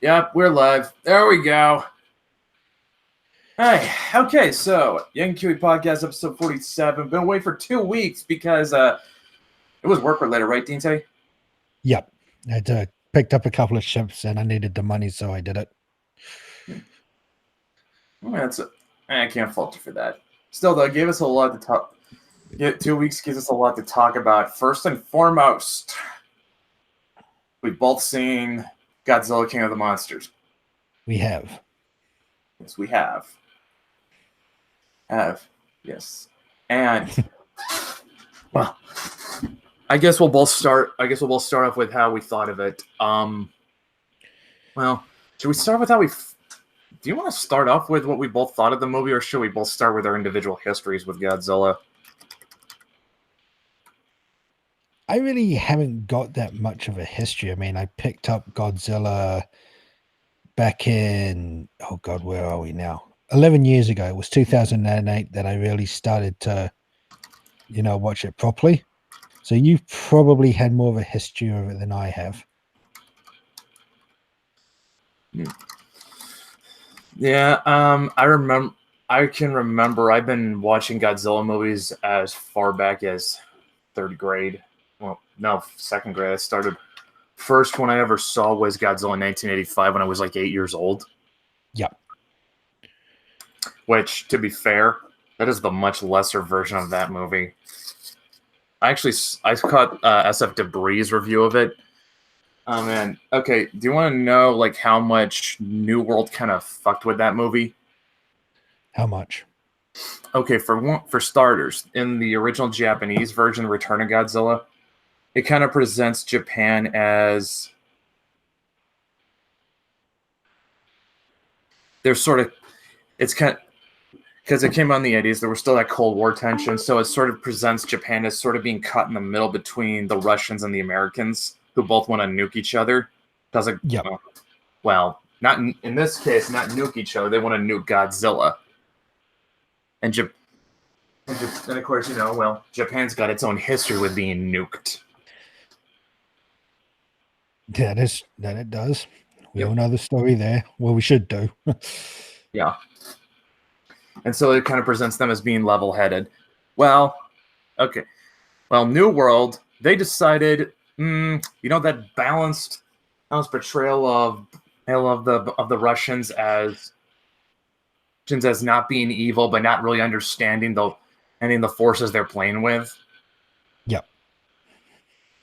Yep, we're live. There we go. Hey, okay, so Yank, Kiwi podcast episode 47. Been away for 2 weeks because it was work related, right, Dinte? Yep. I picked up a couple of ships and I needed the money, so I did it. I can't fault you for that. Still, though, it gave us a lot to talk. 2 weeks gives us a lot to talk about. First and foremost, we've both seen Godzilla King of the Monsters. We have. Yes, we have. Yes. And well, I guess we'll both start off with how we thought of it. Well, should we start with how we do you want to start off with what we both thought of the movie, or should we both start with our individual histories with Godzilla? I really haven't got that much of a history. I mean, I picked up Godzilla back in, oh God, where are we now? 11 years ago. It was 2008 that I really started to, watch it properly. So you've probably had more of a history of it than I have. Yeah, I can remember I've been watching Godzilla movies as far back as third grade. Well, no, second grade. I started. First one I ever saw was Godzilla in 1985 when I was like 8 years old. Yep. Which, to be fair, that is the much lesser version of that movie. I caught SF Debris' review of it. Oh man. Okay, do you want to know like how much New World kind of fucked with that movie? How much? Okay, for starters, in the original Japanese version, Return of Godzilla, it kind of presents Japan as it's kind of, because it came out in the 80s, there was still that Cold War tension, so it sort of presents Japan as sort of being cut in the middle between the Russians and the Americans, who both want to nuke each other. Yep. Well, not in this case, not nuke each other. They want to nuke Godzilla. And of course, Japan's got its own history with being nuked. That it does. We all know the story there. Well, we should do. Yeah. And so it kind of presents them as being level-headed. Well, okay. Well, New World, they decided, that balanced portrayal of the Russians as not being evil, but not really understanding the forces they're playing with. Yep.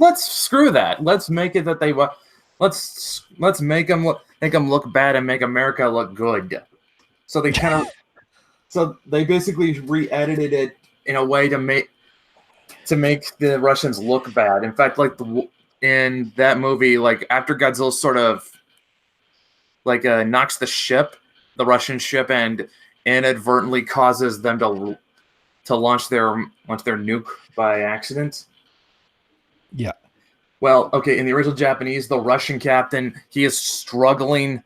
Let's screw that. Let's make it that let's make them look bad and make America look good. So they basically re-edited it in a way to make the Russians look bad. In fact, like in that movie, like after Godzilla sort of like knocks the Russian ship, and inadvertently causes them to launch their nuke by accident. Yeah. Well, okay, in the original Japanese, the Russian captain, he is struggling,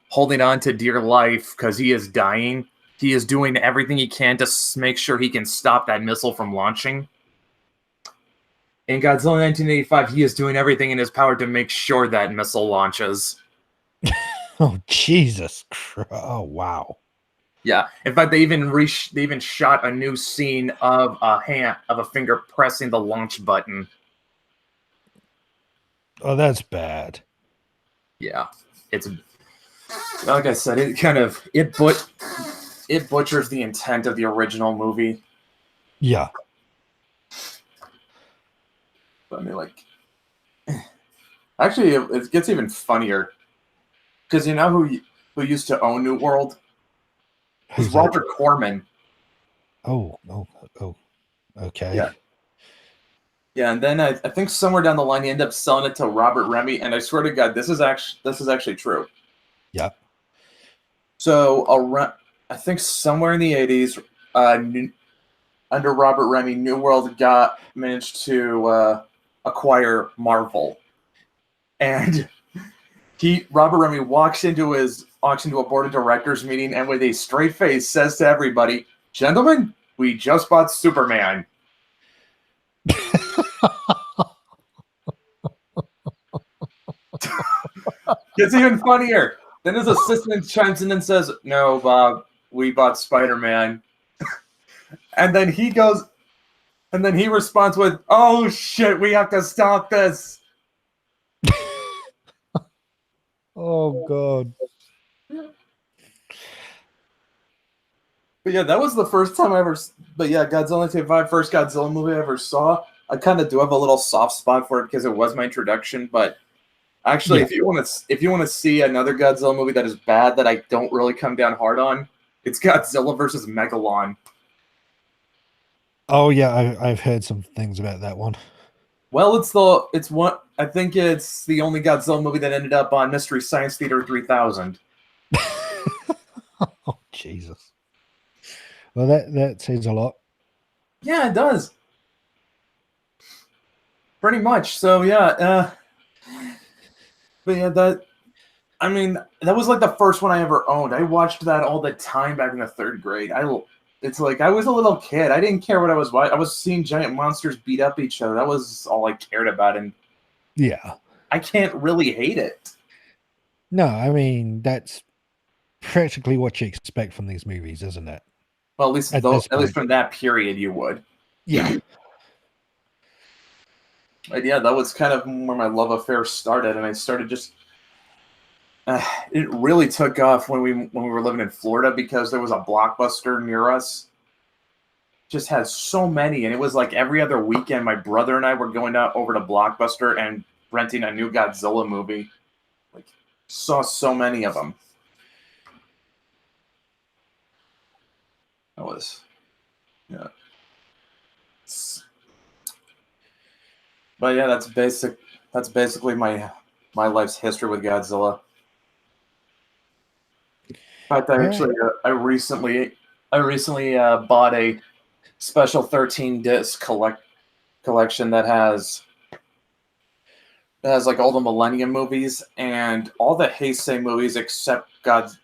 holding on to dear life because he is dying. He is doing everything he can to make sure he can stop that missile from launching. In Godzilla 1985, he is doing everything in his power to make sure that missile launches. Oh, Jesus. Oh, wow. Yeah. In fact, they even shot a new scene of a finger pressing the launch button. Oh, that's bad. Yeah. It's like I said, it butchers the intent of the original movie. Yeah. But I mean, actually, it gets even funnier. Because you know who used to own New World? It was Roger Corman. Oh, okay. Yeah. Yeah, and then I think somewhere down the line he ended up selling it to Robert Remy, and I swear to God, this is actually true. Yeah. So I think somewhere in the 80s, under Robert Remy, New World managed to acquire Marvel, and Robert Remy walks into a board of directors meeting, and with a straight face says to everybody, "Gentlemen, we just bought Superman." It's even funnier. Then his assistant chimes in and says, "No, Bob, we bought Spider-Man." And then he goes, and then he responds with, "Oh shit, we have to stop this." Oh god. But yeah, that was the first time I ever. But yeah, Godzilla 1985, first Godzilla movie I ever saw. I kind of do have a little soft spot for it because it was my introduction. But actually, Yeah. if you want to see another Godzilla movie that is bad that I don't really come down hard on, it's Godzilla versus Megalon. Oh yeah, I've heard some things about that one. Well, it's one. I think it's the only Godzilla movie that ended up on Mystery Science Theater 3000. Oh Jesus. Well, that says a lot. Yeah, it does. Pretty much. So yeah, but yeah, I mean, that was like the first one I ever owned. I watched that all the time back in the third grade. It's like I was a little kid. I didn't care what I was watching. I was seeing giant monsters beat up each other. That was all I cared about, and Yeah. I can't really hate it. No, I mean that's practically what you expect from these movies, isn't it? Well, at least At this at least point. from that period, you would. Yeah. But yeah, that was kind of where my love affair started, and I started just. It really took off when we were living in Florida because there was a Blockbuster near us. Just had so many, and it was like every other weekend. My brother and I were going out over to Blockbuster and renting a new Godzilla movie. Like, saw so many of them. That was, yeah. But yeah, that's basic. That's basically my life's history with Godzilla. In fact, All right. I recently bought a special 13 disc collection that has like all the Millennium movies and all the Heisei movies except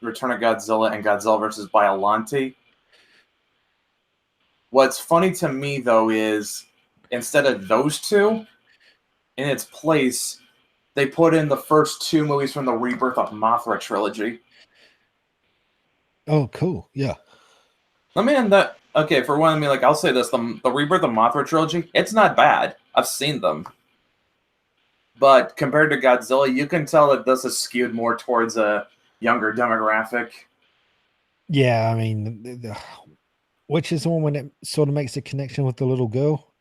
Return of Godzilla and Godzilla vs. Biollante. What's funny to me though is instead of those two, in its place, they put in the first two movies from the Rebirth of Mothra trilogy. Oh, cool. Yeah. Let me end that. Okay, for one, I mean, like I'll say this: the Rebirth of Mothra trilogy, it's not bad. I've seen them, but compared to Godzilla, you can tell that this is skewed more towards a younger demographic. Yeah, I mean, which is the one when it sort of makes a connection with the little girl?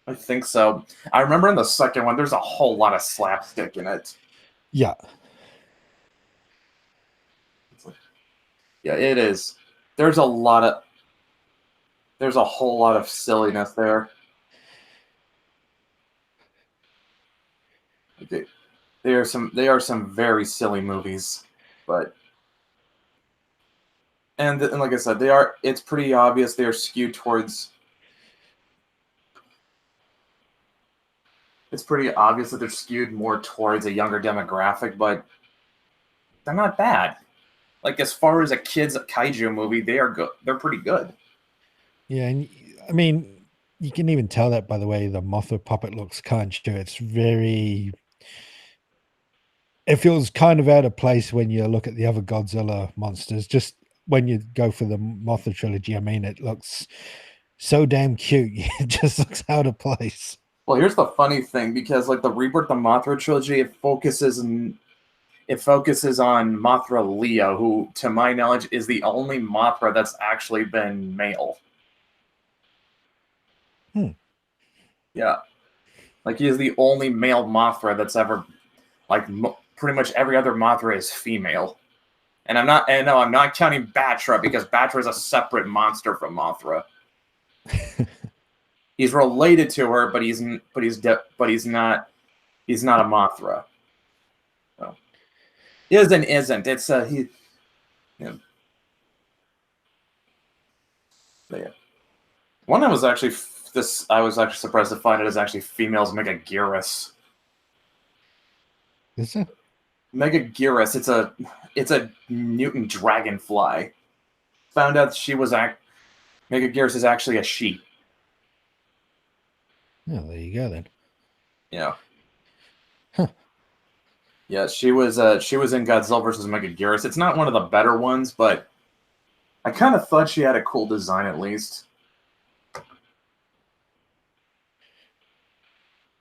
I think so. I remember in the second one, there's a whole lot of slapstick in it. Yeah. Yeah, it is. There's a whole lot of silliness there. Okay. They are some very silly movies, but and like I said, it's pretty obvious they are skewed towards. It's pretty obvious that they're skewed more towards a younger demographic, but they're not bad. Like as far as a kids kaiju movie, they are good. They're pretty good. Yeah, and I mean, you can even tell that by the way the Mothra puppet looks, can't you? It's very. It feels kind of out of place when you look at the other Godzilla monsters. Just when you go for the Mothra trilogy, I mean, it looks so damn cute. It just looks out of place. Well, here's the funny thing, because like the Rebirth of Mothra trilogy, it focuses on Mothra Leo, who, to my knowledge, is the only Mothra that's actually been male. Yeah, like he is the only male Mothra that's ever, like, pretty much every other Mothra is female. And I'm not counting Batra because Batra is a separate monster from Mothra. He's related to her, but he's not a Mothra. So, is and isn't. It's he. Yeah. But yeah. One I was actually surprised to find out is actually females Megaguirus. Is it? Megaguirus. It's a mutant dragonfly. Found out Megaguirus is actually a she. Oh, there you go then. Yeah. Huh. Yeah, she was in Godzilla versus Megaguirus. It's not one of the better ones, but I kind of thought she had a cool design at least.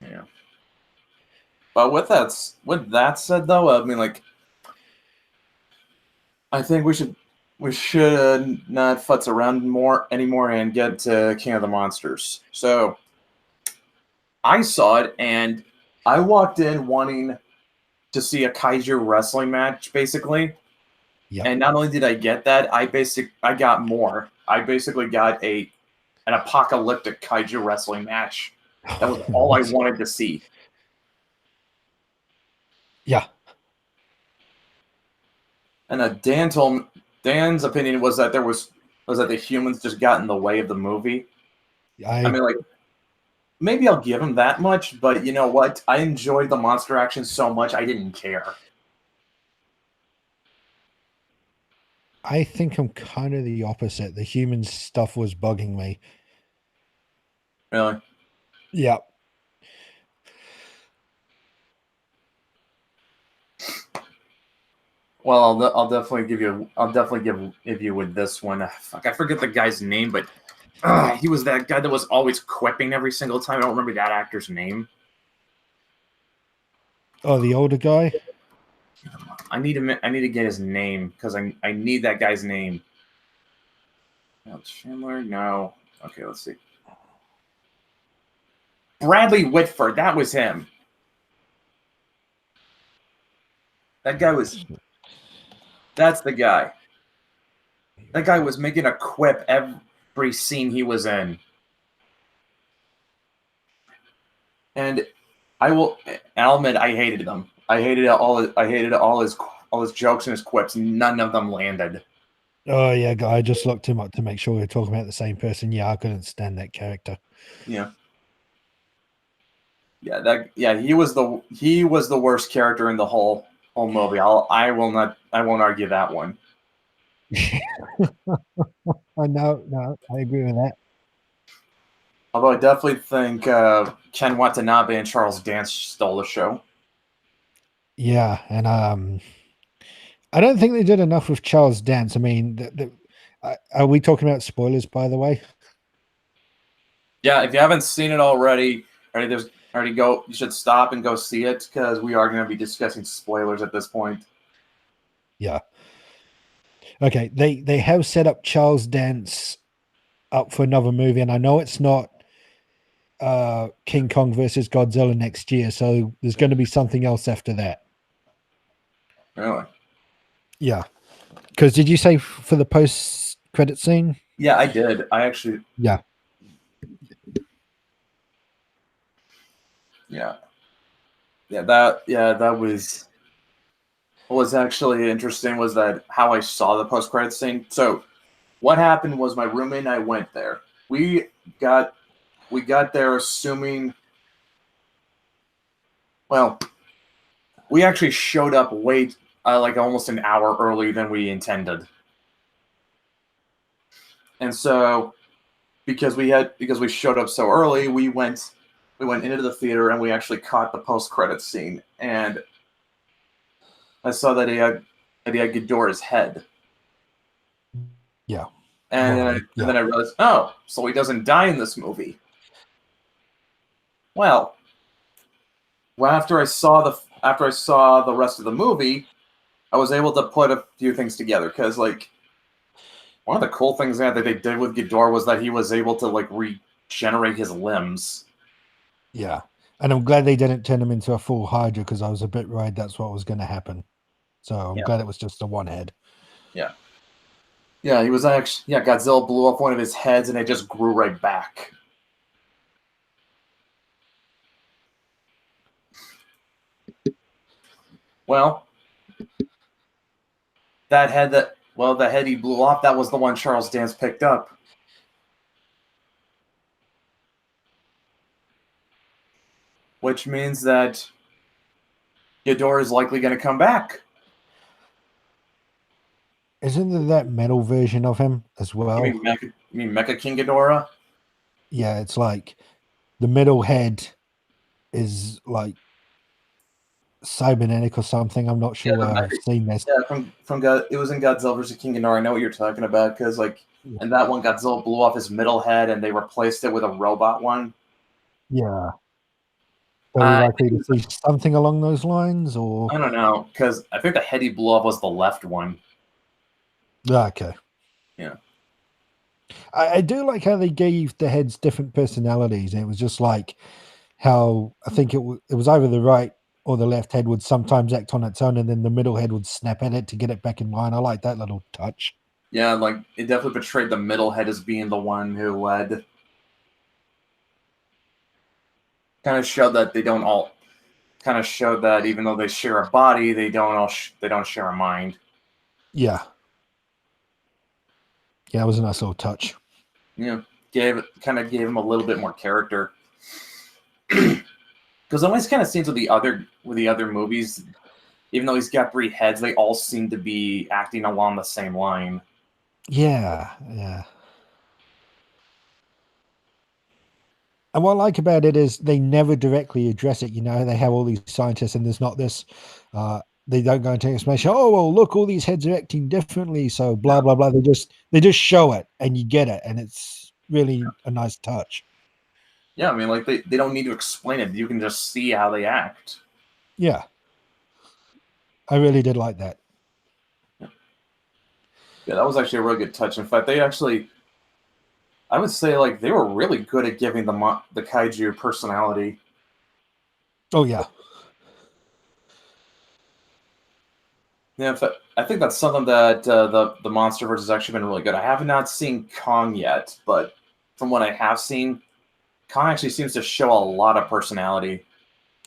Yeah. But with that said though, I mean like I think we should not futz around anymore and get to King of the Monsters. So I saw it and I walked in wanting to see a kaiju wrestling match, basically. Yep. And not only did I get that, I got more. I basically got an apocalyptic kaiju wrestling match. That was all I wanted to see. Yeah. And Dan's opinion was that the humans just got in the way of the movie. I mean, like, maybe I'll give him that much, but you know what? I enjoyed the monster action so much I didn't care. I think I'm kind of the opposite. The human stuff was bugging me. Really? Yeah. Well, I'll definitely give you with this one. Fuck, I forget the guy's name, but he was that guy that was always quipping every single time. I don't remember that actor's name. Oh, the older guy? I need to get his name because I need that guy's name. Chandler? No. Okay, let's see. Bradley Whitford. That was him. That guy was. That's the guy. That guy was making a quip every scene he was in. And I'll admit I hated them. I hated all his jokes and his quips. None of them landed. Oh yeah, I just looked him up to make sure we are talking about the same person. Yeah, I couldn't stand that character. Yeah. He was the worst character in the whole movie. I won't argue that one. No, I agree with that. Although I definitely think Ken Watanabe and Charles Dance stole the show. Yeah, and I don't think they did enough with Charles Dance. I mean, are we talking about spoilers, by the way? Yeah, if you haven't seen it already, you should stop and go see it because we are going to be discussing spoilers at this point. Yeah. Okay, they have set up Charles Dance up for another movie, and I know it's not King Kong versus Godzilla next year, so there's going to be something else after that. Really? Yeah. Because did you say for the post-credit scene? Yeah, I did. I actually. Yeah. Yeah. That was. What was actually interesting was that how I saw the post-credit scene. So, what happened was my roommate and I went there. We got there assuming. Well, we actually showed up like almost an hour early than we intended. And so, because we showed up so early, we went into the theater and we actually caught the post-credit scene. And I saw that he had Ghidorah's head. Yeah. And then I realized, oh, so he doesn't die in this movie. Well, after I saw the rest of the movie, I was able to put a few things together because, like, one of the cool things that they did with Ghidorah was that he was able to like regenerate his limbs. Yeah, and I'm glad they didn't turn him into a full Hydra because I was a bit worried that's what was going to happen. So I'm glad it was just the one head. Yeah. Yeah, he was actually Godzilla blew off one of his heads and it just grew right back. Well, the head he blew off, that was the one Charles Dance picked up. Which means that Ghidorah is likely going to come back. Isn't there that metal version of him as well? You mean Mecha King Ghidorah? Yeah, it's like the middle head is like cybernetic or something. I'm not Yeah, sure where I've seen this. yeah, from God, it was in Godzilla vs King Ghidorah. I know what you're talking about because like in that one, Godzilla blew off his middle head and they replaced it with a robot one. Yeah. Are we I likely think to see something along those lines, or I don't know because I think the head he blew off was the left one. okay? Yeah, I do like how they gave the heads different personalities. And it was just like how I think it was either the right or the left head would sometimes act on its own, and then the middle head would snap at it to get it back in line. I like that little touch. yeah, like it definitely portrayed the middle head as being the one who led. Kind of showed that they don't all. Kind of showed that even though they share a body, they don't share a mind. Yeah, yeah, it was a nice little touch. Yeah, gave him a little bit more character. Because it always kind of seems with the other movies, even though he's got three heads, they all seem to be acting along the same line. Yeah, yeah. And what I like about it is they never directly address it. You know, they have all these scientists, and there's not this. They don't go into explanation. Oh well, look, all these heads are acting differently. So blah Yeah, blah blah. They just show it, and you get it, and it's really a nice touch. yeah. I mean, like they don't need to explain it. You can just see how they act. Yeah, I really did like that. Yeah, that was actually a really good touch. In fact, they actually, I would say, like they were really good at giving the kaiju personality. Oh yeah, Yeah, in fact, I think that's something that the MonsterVerse has actually been really good. I have not seen Kong yet, but from what I have seen, Kong actually seems to show a lot of personality.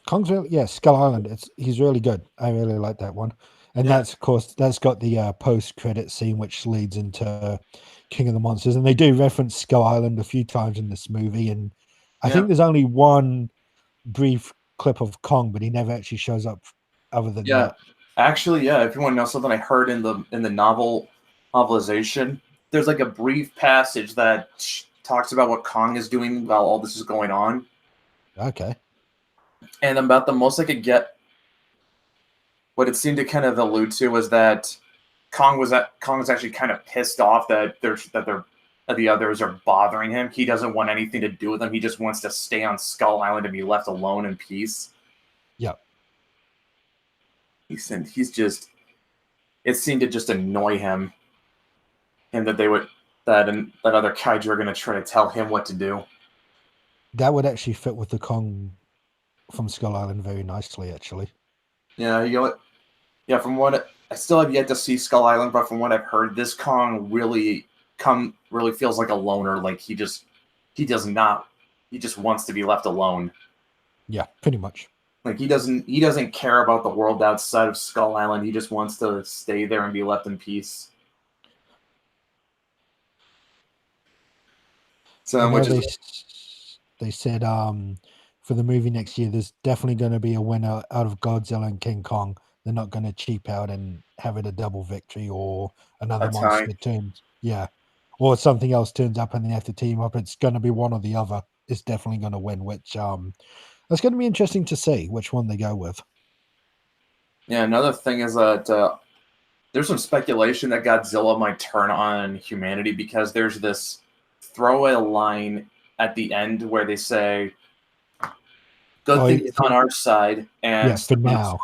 Kong's really yeah. Skull Island. He's really good. I really like that one, and Yeah, that's of course that's got the post credit scene which leads into King of the Monsters, and they do reference Skull Island a few times in this movie, and I yeah, think there's only one brief clip of Kong, but he never actually shows up other than yeah. that. Actually, yeah. If you want to know something, I heard in the novelization, there's like a brief passage that talks about what Kong is doing while all this is going on, Okay. and about the most I could get, what it seemed to kind of allude to was that Kong was actually kind of pissed off that the others are bothering him. He doesn't want anything to do with them. He just wants to stay on Skull Island and be left alone in peace. Yeah. He's just it seemed to just annoy him, and that they would that other kaiju are going to try to tell him what to do. That would actually fit with the Kong from Skull Island very nicely, actually. Yeah, you know what? Yeah, from what I still have yet to see Skull Island, but from what I've heard, this Kong really feels like a loner. Like he does not he just wants to be left alone. Yeah, pretty much. Like he doesn't care about the world outside of Skull Island. He just wants to stay there and be left in peace. I So know which is they said for the movie next year, there's definitely going to be a winner out of Godzilla and King Kong. They're not going to cheap out and have it a double victory or another a tie. monster turns. Yeah. Or something else turns up and they have to team up. It's going to be one or the other. It's definitely going to win, which that's going to be interesting to see which one they go with. Yeah, another thing is that there's some speculation that Godzilla might turn on humanity because there's this throwaway line at the end where they say, "Good Oh, thing he's on our side," yeah, and for now.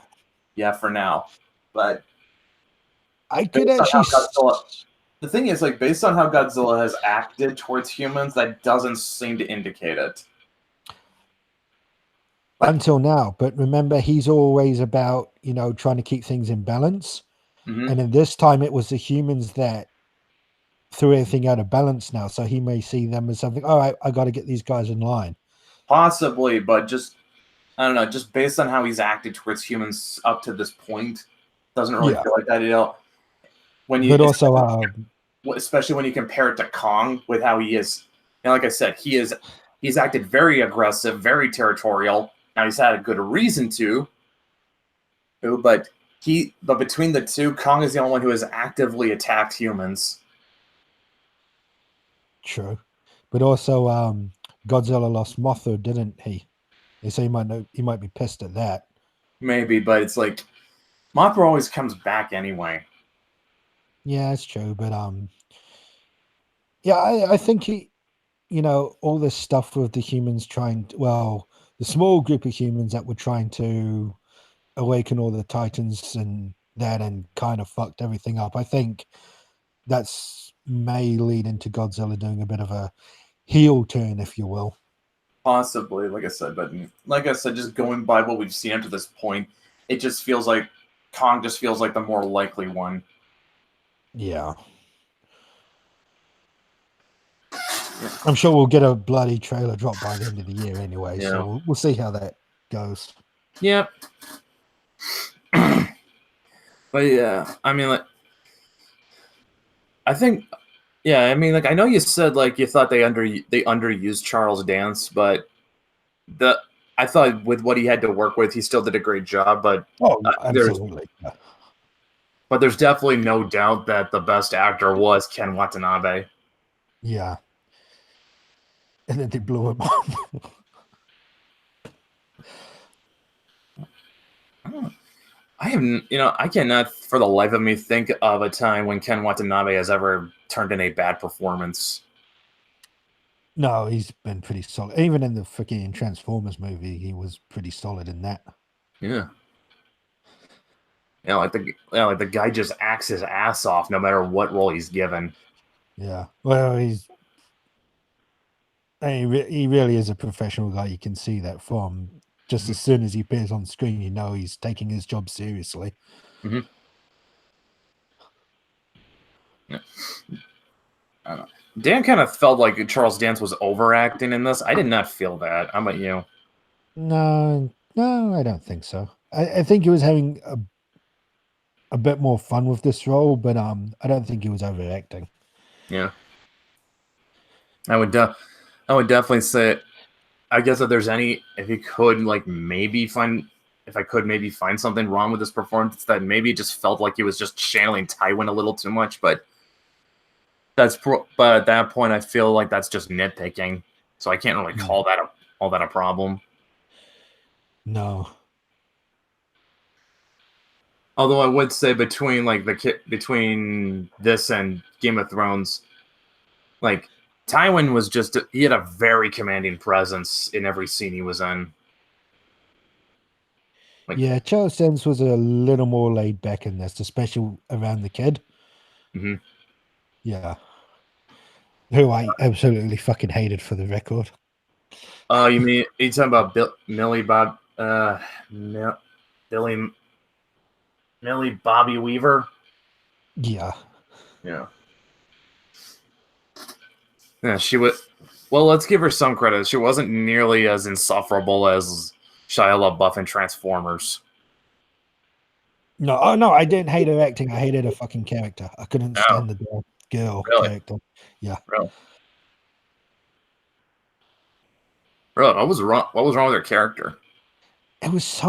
yeah, for now. But I could based on how actually Godzilla, the thing is, like, based on how Godzilla has acted towards humans, that doesn't seem to indicate it. Like, until now, but remember, he's always about, trying to keep things in balance. mhm. And then this time it was the humans that threw everything out of balance now. So he may see them as something, all right, I got to get these guys in line. Possibly, but just I don't know, just based on how he's acted towards humans up to this point, doesn't really Yeah. feel like that. When you But also, especially when you compare it to Kong with how he is. And like I said, he's acted very aggressive, very territorial. Now he's had a good reason to, but between the two, Kong is the only one who has actively attacked humans. true. But also, Godzilla lost Mothra, didn't he? They say he might be pissed at that. maybe, but it's like Mothra always comes back anyway. Yeah, it's true, but yeah, I think all this stuff with the humans the small group of humans that were trying to awaken all the Titans and that, and kind of fucked everything up. I think that's may lead into Godzilla doing a bit of a heel turn, if you will. Possibly, like I said, but like I said, just going by what we've seen up to this point, it just feels like Kong just feels like the more likely one. Yeah. I'm sure we'll get a bloody trailer drop by the end of the year anyway, Yeah. so we'll see how that goes. Yep. But yeah, I mean, like, I think, yeah, I mean, like, I know you said like you thought they underused Charles Dance, but the I thought with what he had to work with, he still did a great job. But Oh, there's absolutely. Yeah. but there's definitely no doubt that the best actor was Ken Watanabe. Yeah. And then they blew him up. I haven't, I cannot for the life of me think of a time when Ken Watanabe has ever turned in a bad performance. No, he's been pretty solid. Even in the freaking Transformers movie, he was pretty solid in that. Yeah. Like the guy just acts his ass off no matter what role he's given. Yeah. Well, he really is a professional guy. You can see that from just as soon as he appears on screen, he's taking his job seriously. Mm-hmm. Yeah. I don't know. Dan kind of felt like Charles Dance was overacting in this. I did not feel that. How about you? No, I don't think so. I think he was having a bit more fun with this role, but I don't think he was overacting. Yeah, I would definitely say. I guess if you could if I could maybe find something wrong with this performance, that maybe it just felt like he was just channeling Tywin a little too much. But but at that point, I feel like that's just nitpicking, so I can't really call that all that a problem. No. Although I would say between this and Game of Thrones, like Tywin he had a very commanding presence in every scene he was in. Like, Yeah, Charles Dance was a little more laid back in this, especially around the kid. mm-hmm. Yeah. Who I absolutely fucking hated, for the record. You talking about Billy Millie Bobby Weaver? Yeah. Yeah. Yeah, she was. Well, let's give her some credit. She wasn't nearly as insufferable as Shia LaBeouf in Transformers. No, I didn't hate her acting. I hated her fucking character. I couldn't No, stand the girl really, character. Yeah. really, really. What was wrong? What was wrong with her character? It was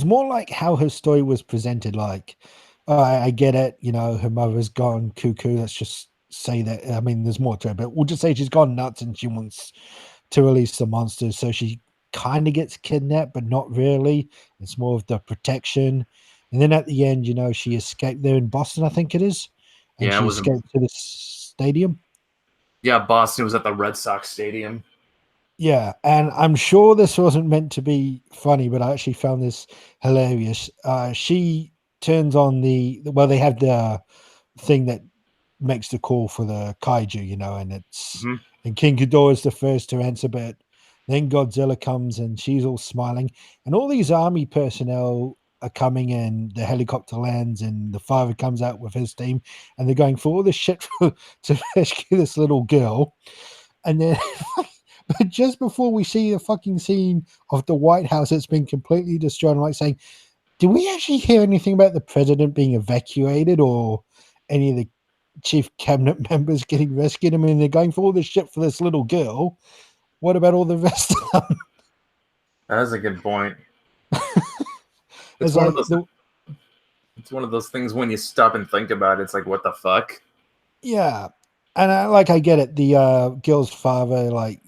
more like how her story was presented. Like, I get it, her mother's gone cuckoo. Let's just say that. I mean, there's more to it, but we'll just say she's gone nuts and she wants to release the monsters. So she kind of gets kidnapped, but not really. It's more of the protection. And then at the end, she escaped there in Boston, I think it is. And Yeah, it she was. escaped to the stadium. Yeah, Boston was at the Red Sox stadium. Yeah, and I'm sure this wasn't meant to be funny, but I actually found this hilarious. She turns on they have the thing that makes the call for the kaiju, and Mm-hmm. and King Ghidorah is the first to answer, but then Godzilla comes and she's all smiling, and all these army personnel are coming in. The helicopter lands, and the father comes out with his team, and they're going for all this shit to rescue this little girl, and then. But just before we see the fucking scene of the White House that's been completely destroyed, I'm like saying, do we actually hear anything about the president being evacuated or any of the chief cabinet members getting rescued? I mean, they're going for all this shit for this little girl. What about all the rest of them? That's a good point. It's like It's one of those things when you stop and think about it. It's like, what the fuck? yeah, and I get it. The girl's father, like,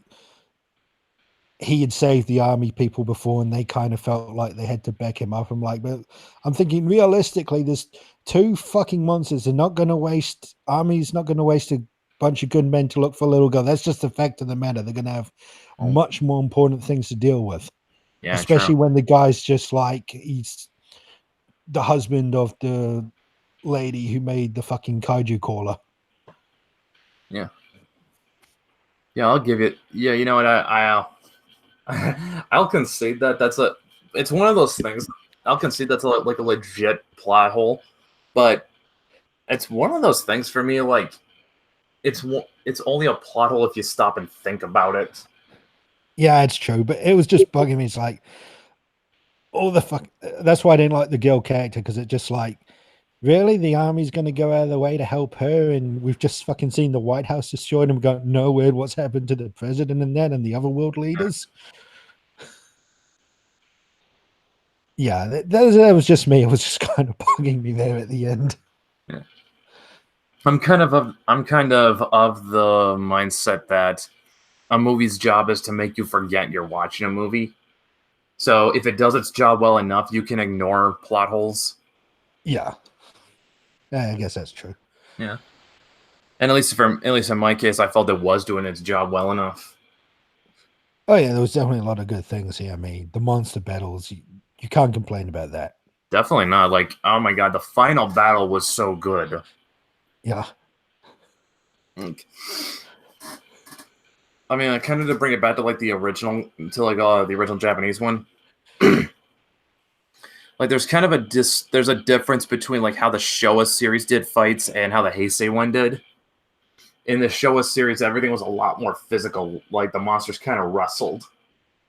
he had saved the army people before and they kind of felt like they had to back him up. I'm like, but I'm thinking realistically, there's two fucking monsters. They're not going to waste, army's not going to waste a bunch of good men to look for a little girl. That's just the fact of the matter. They're going to have Oh, much more important things to deal with, yeah, true. especially when the guy's just like, he's the husband of the lady who made the fucking kaiju caller. Yeah, yeah, I'll give it. Yeah, you know what? I'll concede that that's a. It's one of those things. I'll concede that's like a legit plot hole, but it's one of those things for me. Like it's only a plot hole if you stop and think about it. Yeah, it's true, but it was just bugging me. It's like, all the fuck. That's why I didn't like the girl character, because it just like, really, the army's going to go out of the way to help her, and we've just fucking seen the White House destroyed, and we got no word what's happened to the president and that, and the other world leaders. Yeah, that was just me. It was just kind of bugging me there at the end. Yeah. I'm kind of the mindset that a movie's job is to make you forget you're watching a movie. So if it does its job well enough, you can ignore plot holes. Yeah, I guess that's true. Yeah. And at least in my case, I felt it was doing its job well enough. Oh yeah, there was definitely a lot of good things here. I mean, the monster battles, you can't complain about that. Definitely not. Like, oh my god, the final battle was so good. Yeah, Like, I mean, I kind of to bring it back to like the original, to like the original Japanese one. Like, there's kind of there's a difference between like how the Showa series did fights and how the Heisei one did. In the Showa series, everything was a lot more physical. Like the monsters kind of wrestled,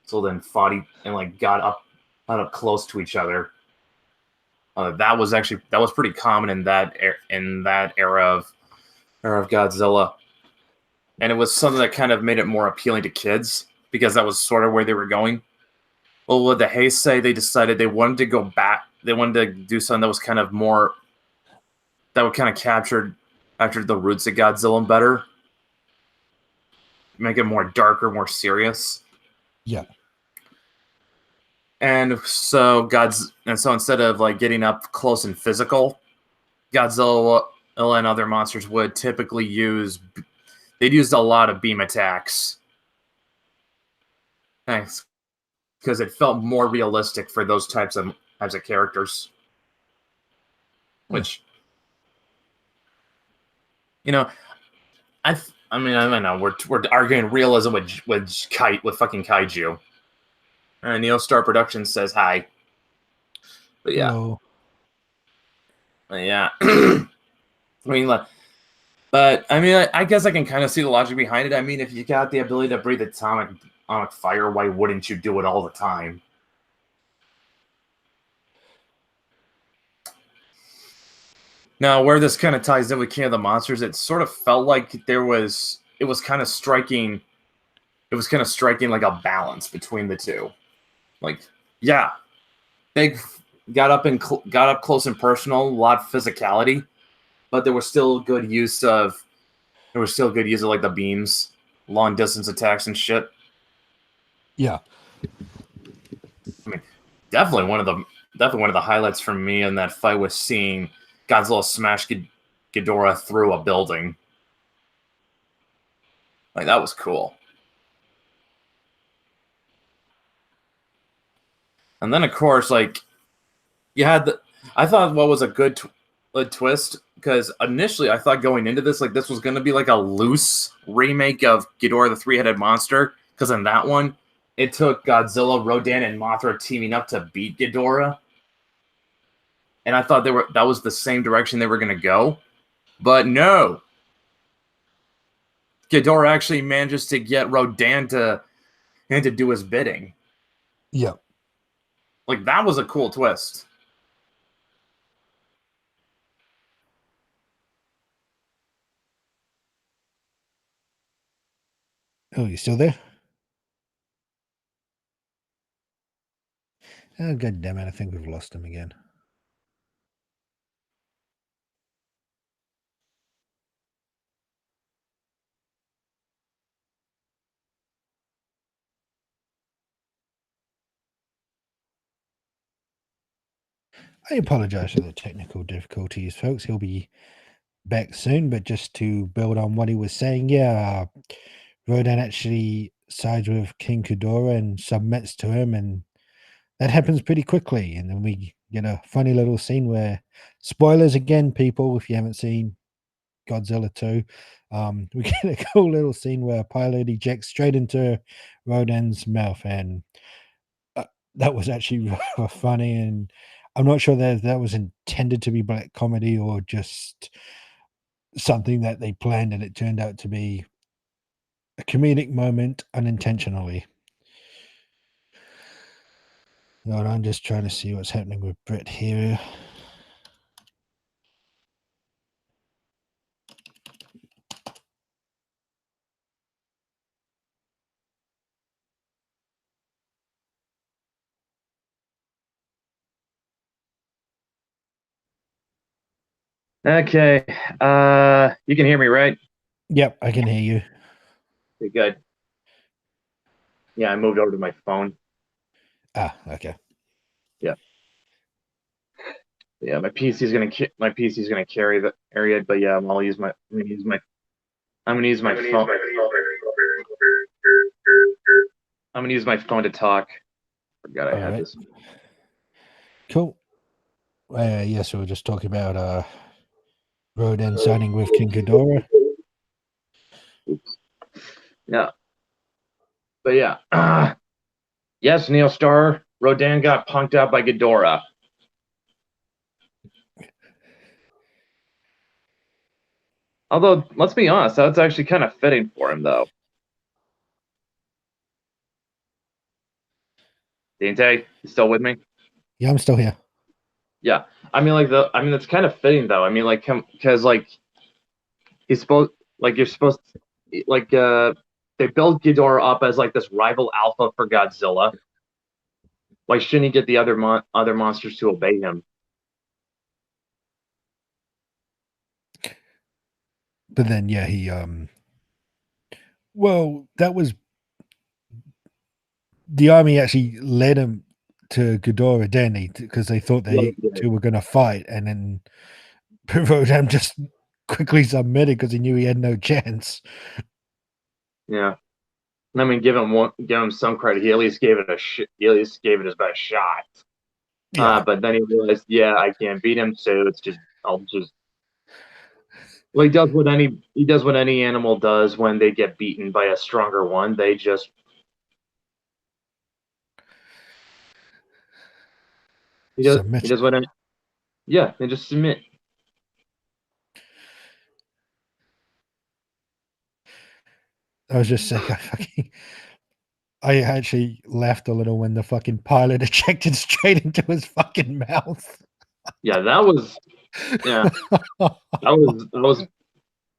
so then fought and like got up close to each other. That was pretty common in that era of Godzilla, and it was something that kind of made it more appealing to kids because that was sort of where they were going. Well, with the Heisei, they decided they wanted to go back. They wanted to do something that was kind of more that would kind of capture the roots of Godzilla better, make it more darker, more serious. yeah, And so instead of like getting up close and physical, Godzilla and other monsters would typically they'd used a lot of beam attacks. Thanks, because it felt more realistic for those types of characters. huh. Which, you know, I mean I don't know we're arguing realism with fucking kaiju. Neostar Productions says hi, but yeah, Hello. yeah. I mean, but I mean, I guess I can kind of see the logic behind it. I mean, if you got the ability to breathe atomic fire, why wouldn't you do it all the time? Now, where this kind of ties in with King of the Monsters, it sort of felt like it was kind of striking, like a balance between the two. Like, yeah, big got up close and personal, a lot of physicality, but there was still good use of like the beams, long distance attacks and shit. Yeah. I mean, definitely one of the highlights for me in that fight was seeing Godzilla smash Ghidorah through a building. Like that was cool. And then of course, like you had I thought what was a twist because initially I thought going into this like this was going to be like a loose remake of Ghidorah the three-headed monster because in that one it took Godzilla, Rodan, and Mothra teaming up to beat Ghidorah, and I thought that was the same direction they were going to go, but no, Ghidorah actually manages to get Rodan to do his bidding. Yeah. Like that was a cool twist. Oh, you still there? Oh, god damn it. I think we've lost him again. I apologize for the technical difficulties, folks. He'll be back soon, but just to build on what he was saying, yeah, Rodan actually sides with King Ghidorah and submits to him, and that happens pretty quickly. And then we get a funny little scene where, spoilers again, people, if you haven't seen Godzilla 2, we get a cool little scene where a pilot ejects straight into Rodan's mouth, and uh, that was actually rather funny. And I'm not sure that that was intended to be black comedy or just something that they planned and it turned out to be a comedic moment unintentionally. Hold on, I'm just trying to see what's happening with Brett here. Okay. You can hear me, right? Yep, I can hear you. Okay, good. Yeah, I moved over to my phone. Ah, okay. Yeah. Yeah, my PC's gonna carry the area, but yeah, I'm gonna use my phone. I'm gonna use my phone to talk. Forgot I All had right. this. Cool. Yes, we were just talking about Rodan signing with King Ghidorah. Oops. Yeah, but yeah. Yes, Neil Starr. Rodan got punked out by Ghidorah. Although, let's be honest, that's actually kind of fitting for him, though. Dante, you still with me? Yeah, I'm still here. Yeah. I mean, it's kind of fitting, though. I mean, like, because, like, he's supposed, like, you're supposed, like, they build Ghidorah up as, like, this rival alpha for Godzilla. Why shouldn't he get the other monsters to obey him? But then yeah, he well, that was the army actually led him to Ghidorah, didn't he? Because they thought they two were gonna fight, and then Rodan just quickly submitted because he knew he had no chance. Yeah. I mean, give him some credit. He at least gave it he at least gave it his best shot. Yeah. But then he realized, yeah, I can't beat him, so I'll just well, he does what any animal does when they get beaten by a stronger one. He Submit. does what any, yeah, they just submit. I was just saying, I actually laughed a little when the fucking pilot ejected straight into his fucking mouth. Yeah, yeah, that was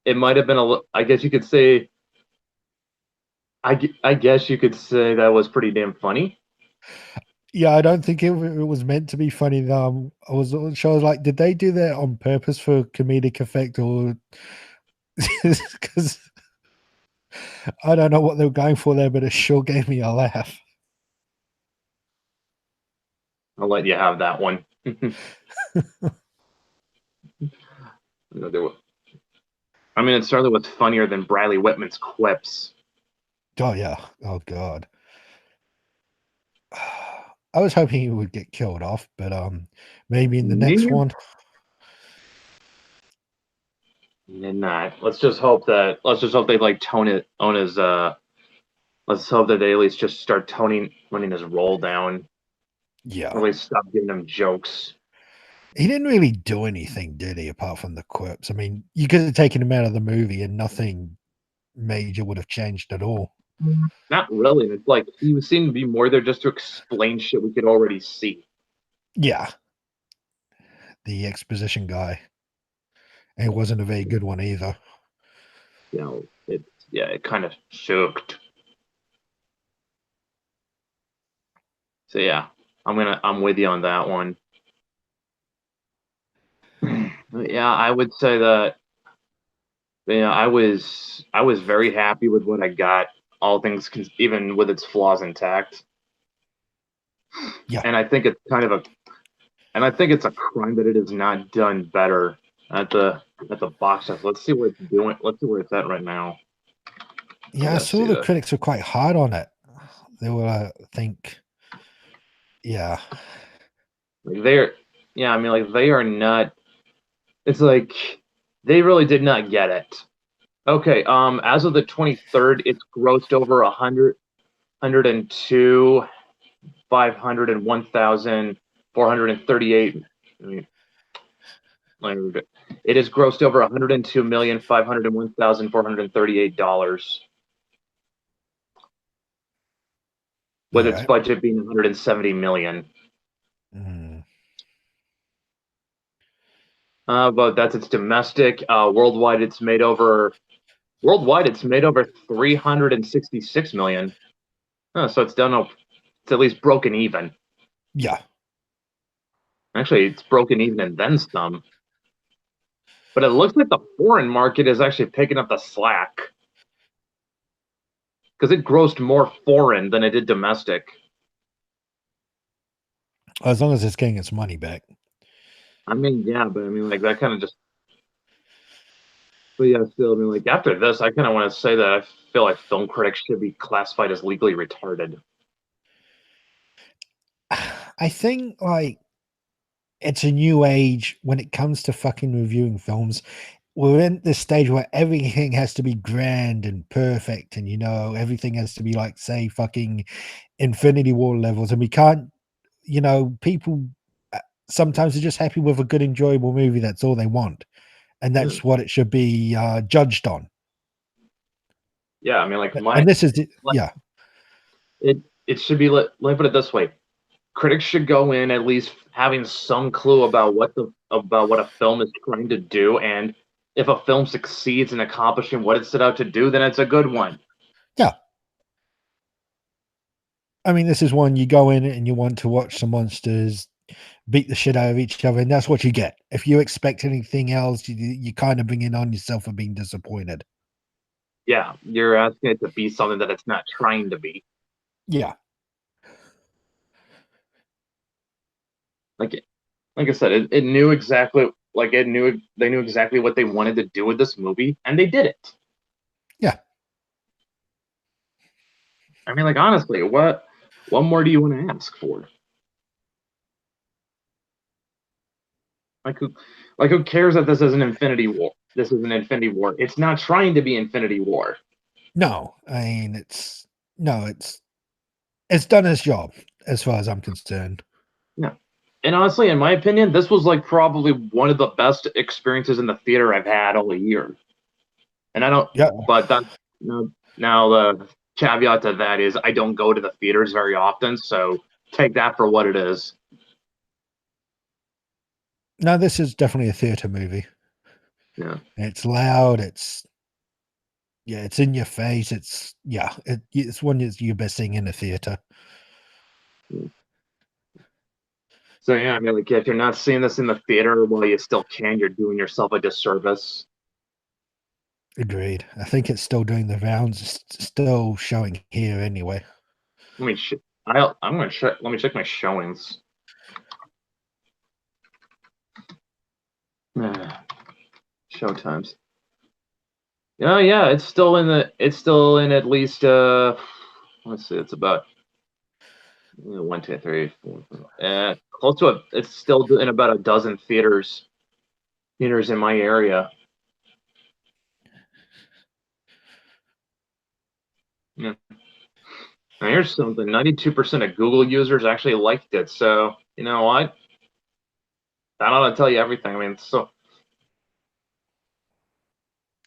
it might have been I guess you could say I guess you could say that was pretty damn funny. Yeah, I don't think it was meant to be funny. I was sure, like, did they do that on purpose for comedic effect, or because I don't know what they were going for there, but it sure gave me a laugh. I'll let you have that one. I mean, it certainly was funnier than Bradley Whitman's quips. Oh yeah. Oh god. I was hoping he would get killed off, but maybe in the next Yeah. one. Did not. Let's just hope they like tone it on his let's hope that they at least just start toning his roll down. Or Yeah. at least stop giving him jokes. He didn't really do anything, did he, apart from the quips? I mean, you could have taken him out of the movie and nothing major would have changed at all. Not really. It's like he seemed to be more there just to explain shit we could already see. Yeah. The exposition guy. And it wasn't a very good one either. You know, it kind of sucked. So yeah, I'm with you on that one. Yeah, I would say that yeah, I was very happy with what I got. All things even with its flaws intact. Yeah. And I think it's kind of a And I think it's a crime that it is not done better at the box office. Let's see what it's doing. Let's see where it's at right now. Yeah, I Let's saw see the that. critics were quite hard on it. They were, I think, yeah. Like they're, yeah, I mean, like they are not. It's like they really did not get it. Okay, as of the 23rd, it's grossed over 102, 501,438. I mean, like, it has grossed over $102,501,438, with All its right. budget being 170 million. Mm. But that's its domestic. Worldwide it's made over 366 million. So it's done. It's at least broken even. Yeah. Actually, it's broken even and then some. But it looks like the foreign market is actually picking up the slack because it grossed more foreign than it did domestic. As long as it's getting its money back. I mean, yeah, but I mean, like that kind of just. But yeah, still, I mean, like after this, I kind of want to say that I feel like film critics should be classified as legally retarded. I think like it's a new age when it comes to fucking reviewing films. We're in this stage where everything has to be grand and perfect, and everything has to be like, say, fucking Infinity War levels, and we can't. People sometimes are just happy with a good, enjoyable movie. That's all they want, and Yeah, that's what it should be judged on. yeah. I mean, like And this is, like, yeah, it should be. Let me put it this way: critics should go in at least having some clue about what a film is trying to do, and if a film succeeds in accomplishing what it set out to do, then it's a good one. yeah. I mean, this is one you go in and you want to watch some monsters beat the shit out of each other, and that's what you get. If you expect anything else, you kind of bring it on yourself for being disappointed. Yeah, you're asking it to be something that it's not trying to be. Yeah, Like like I said, it knew exactly they knew exactly what they wanted to do with this movie, and they did it. yeah. I mean, like honestly, what more do you want to ask for? Like who cares if this is an Infinity War? This is an Infinity War. It's not trying to be Infinity War. No, I mean it's done its job as far as I'm concerned. Yeah. And honestly, in my opinion, this was like probably one of the best experiences in the theater I've had all year. And I don't, Yeah, but that now the caveat to that is I don't go to the theaters very often, so take that for what it is. no, this is definitely a theater movie. Yeah. It's loud. It's in your face. It's one that's you're best seeing in a theater. So yeah, I mean, like if you're not seeing this in the theater while you still can, you're doing yourself a disservice. Agreed. I think it's still doing the rounds. It's still showing here anyway. Let me. I'm gonna check. Let me check my showings. Show times. Yeah, yeah, it's still in the. It's still in at least. Let's see. It's about 1, 2, 3, 4. Close to a. It's still in about a dozen theaters in my area. Yeah. Now here's something. 92% of Google users actually liked it. So you know what? That ought to tell you everything. I mean, so.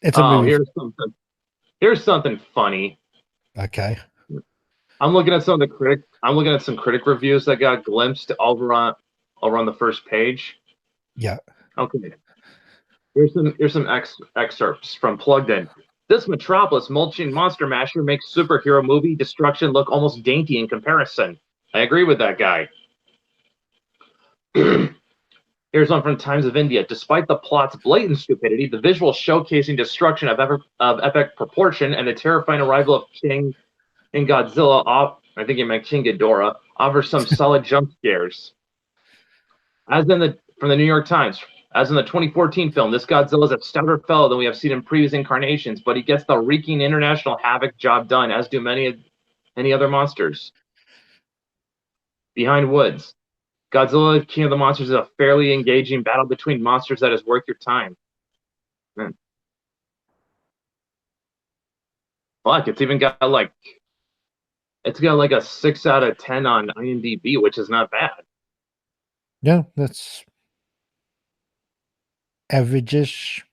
It's a Oh, movie. here's something. Here's something funny. Okay. I'm looking at some of the critic. I'm looking at some critic reviews that got glimpsed over on the first page. Yeah. Okay, here's some excerpts from Plugged In. This Metropolis mulching monster masher makes superhero movie destruction look almost dainty in comparison. I agree with that guy. Here's one from Times of India. Despite the plot's blatant stupidity, the visual showcasing destruction of epic proportion and the terrifying arrival of King and Godzilla, I think he meant King Ghidorah, offers some solid jump scares. As in the from the New York Times, as in the 2014 film, this Godzilla is a stouter fellow than we have seen in previous incarnations, but he gets the wreaking international havoc job done, as do many other monsters. Behind Woods, Godzilla King of the Monsters is a fairly engaging battle between monsters that is worth your time. Man. Fuck, it's got like a 6 out of 10 on IMDb, which is not bad. Yeah, that's average-ish,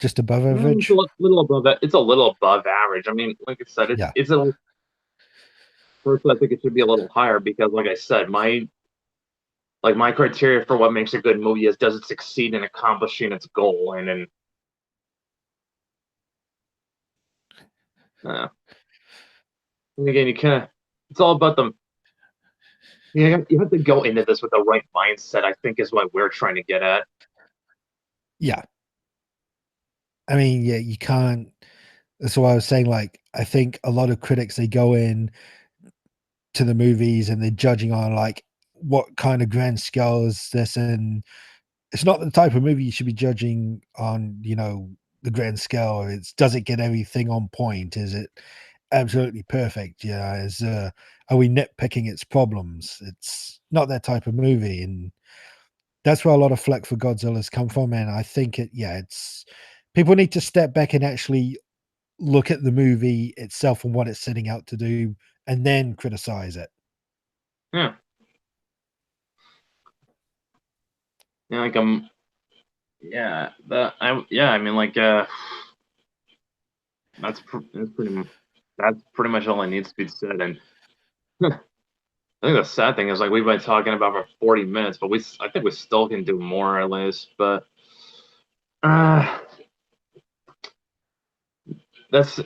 just above It's average. little above that. It's a little above average. I mean, like I said, Yeah, it's a first. I think it should be a little higher because, like I said, my criteria for what makes a good movie is does it succeed in accomplishing its goal, and uh, and again, it's all about the you have to go into this with the right mindset. I think is what we're trying to get at. yeah. I mean, yeah, you can't. That's why I was saying. Like, I think a lot of critics they go in to the movies and they're judging on like what kind of grand scale is this, and it's not the type of movie you should be judging on. The grand scale. It's does it get everything on point? Is it absolutely perfect? Yeah. Are we nitpicking its problems? It's not that type of movie, and that's where a lot of flack for Godzilla's come from. And I think it's people need to step back and actually look at the movie itself and what it's setting out to do, and then criticize it. Yeah, yeah, I mean, that's pretty much all I needs to be said. And I think the sad thing is like we've been talking about for 40 minutes, but I think we still can do more at least. But uh, that's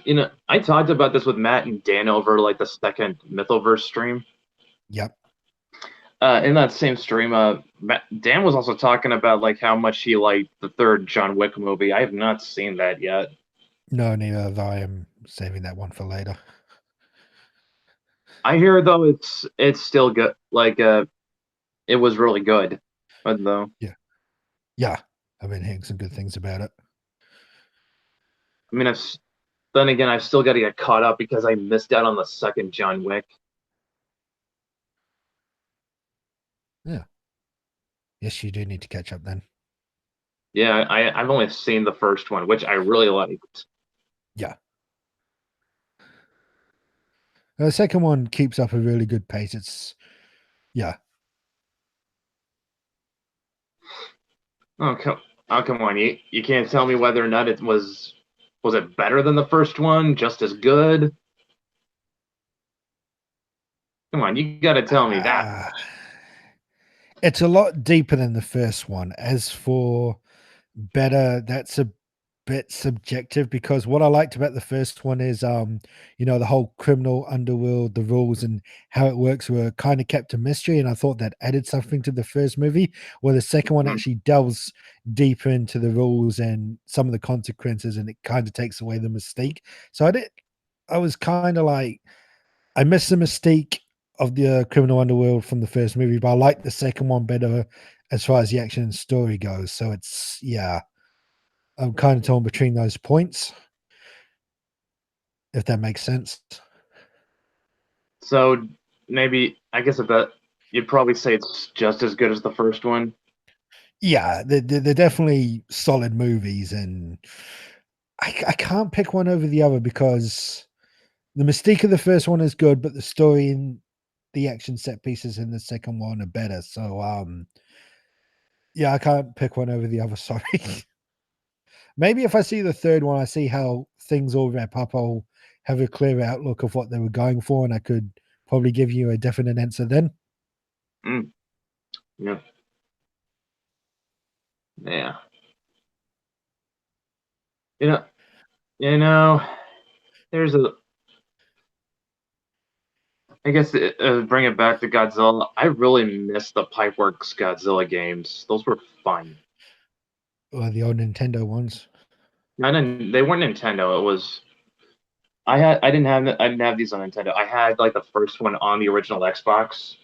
I talked about this with Matt and Dan over like the second Mythoverse stream. Yep. In that same stream, Dan was also talking about like how much he liked the third John Wick movie. I have not seen that yet. No, neither. Though I am saving that one for later. I hear though it's still good. It was really good, but though Yeah. Yeah. I've been hearing some good things about it. I mean, then again, I've still got to get caught up because I missed out on the second John Wick. Yeah. Yes, you do need to catch up then. Yeah, I've only seen the first one, which I really liked. Yeah. The second one keeps up a really good pace. Yeah. Oh come on, you can't tell me whether or not was it better than the first one, just as good. Come on, you got to tell me that Uh, much. it's a lot deeper than the first one. As for better, that's a bit subjective because what I liked about the first one is the whole criminal underworld, the rules and how it works were kind of kept a mystery, and I thought that added something to the first movie, where the second one Mhm. actually delves deeper into the rules and some of the consequences, and it kind of takes away the mystique. So I was kind of like I missed the mystique of the criminal underworld from the first movie, but I like the second one better as far as the action and story goes. So I'm kind of torn between those points, if that makes sense. So maybe I guess you'd probably say it's just as good as the first one. Yeah, they're definitely solid movies, and I can't pick one over the other because the mystique of the first one is good, but the story and the action set pieces in the second one are better. So yeah, I can't pick one over the other. Sorry. Maybe if I see the third one, I see how things all wrap up, I'll have a clear outlook of what they were going for, and I could probably give you a definite answer then. Mm, yeah, yeah. You know, you know. There's a. I guess bring it back to Godzilla. I really miss the Pipeworks Godzilla games. Those were fun. Or the old Nintendo ones. They weren't Nintendo. It was I didn't have these on Nintendo. I had like the first one on the original Xbox.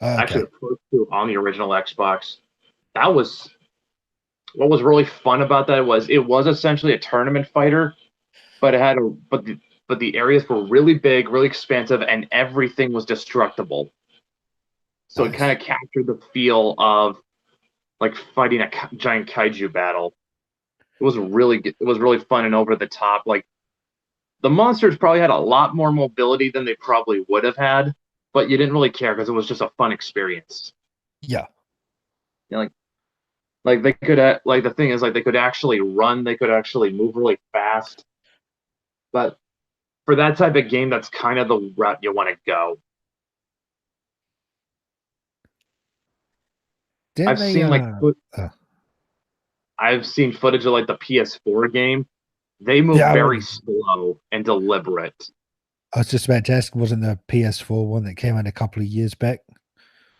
Okay. Actually, the first two on the original Xbox. That was what was really fun about that was it was essentially a tournament fighter, but it had a but the areas were really big, really expansive, and everything was destructible. So it kind Nice. of captured the feel of like fighting a giant kaiju battle. It was really fun and over the top. Like the monsters probably had a lot more mobility than they probably would have had, but you didn't really care because it was just a fun experience. Yeah. You know, like they could like the thing is like they could actually run, they could actually move really fast. But for that type of game, that's kind of the route you want to go. Didn't I've they? seen like Uh, I've seen footage of like the PS4 game. They move yeah, I very remember. slow and deliberate. I was just about to ask, wasn't the PS4 one that came out a couple of years back?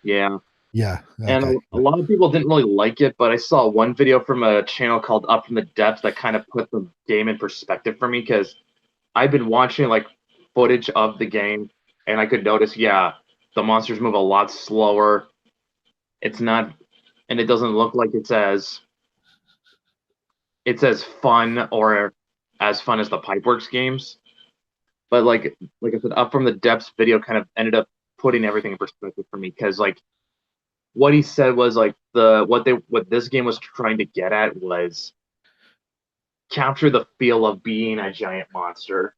Yeah. Yeah. And Okay. a lot of people didn't really like it, but I saw one video from a channel called Up from the Depths that kind of put the game in perspective for me because I've been watching like footage of the game and I could notice, yeah, the monsters move a lot slower. It's not, and it doesn't look like it's as fun or as fun as the Pipeworks games. But like I said, Up from the Depths video kind of ended up putting everything in perspective for me because like what he said was like what this game was trying to get at was capture the feel of being a giant monster.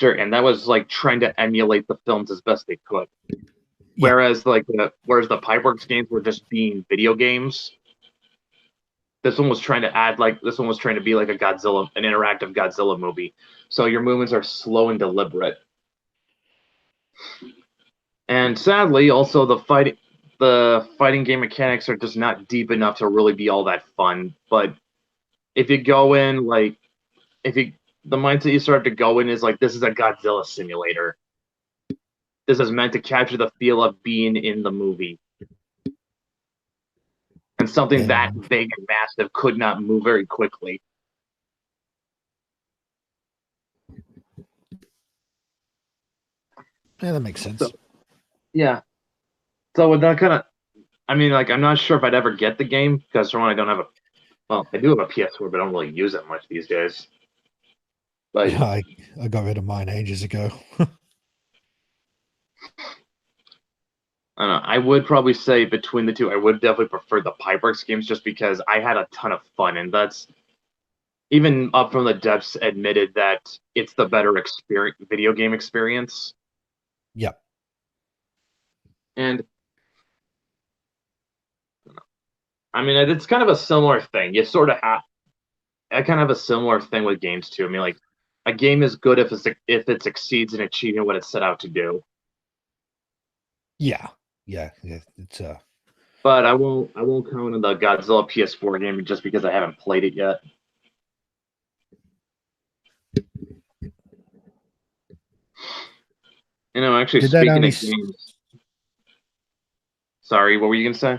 And that was like trying to emulate the films as best they could. Yeah. Whereas the Pipeworks games were just being video games. This one was trying to be like an interactive Godzilla movie. So your movements are slow and deliberate. And sadly, also the fighting game mechanics are just not deep enough to really be all that fun. But if you go in like if you the mindset you start to go in is like this is a Godzilla simulator. This is meant to capture the feel of being in the movie. And something Fair that enough. big and massive could not move very quickly. Yeah, that makes So sense. yeah. So with that kind of I mean like I'm not sure if I'd ever get the game because for one I don't have a well, I do have a PS4, but I don't really use it much these days. But Yeah, I got rid of mine ages ago. I don't know. I would probably say between the two, I would definitely prefer the Pipeworks games just because I had a ton of fun, and that's even Up from the Depths admitted that it's the better video game experience. Yeah. And I mean, it's kind of a similar thing. You sort of have, I kind of have a similar thing with games too. I mean, like a game is good if it succeeds in achieving what it set out to do. Yeah. Yeah. Yeah. It's But I won't count on the Godzilla PS4 game just because I haven't played it yet. You know, actually, did that speaking only of games, sorry, what were you gonna say?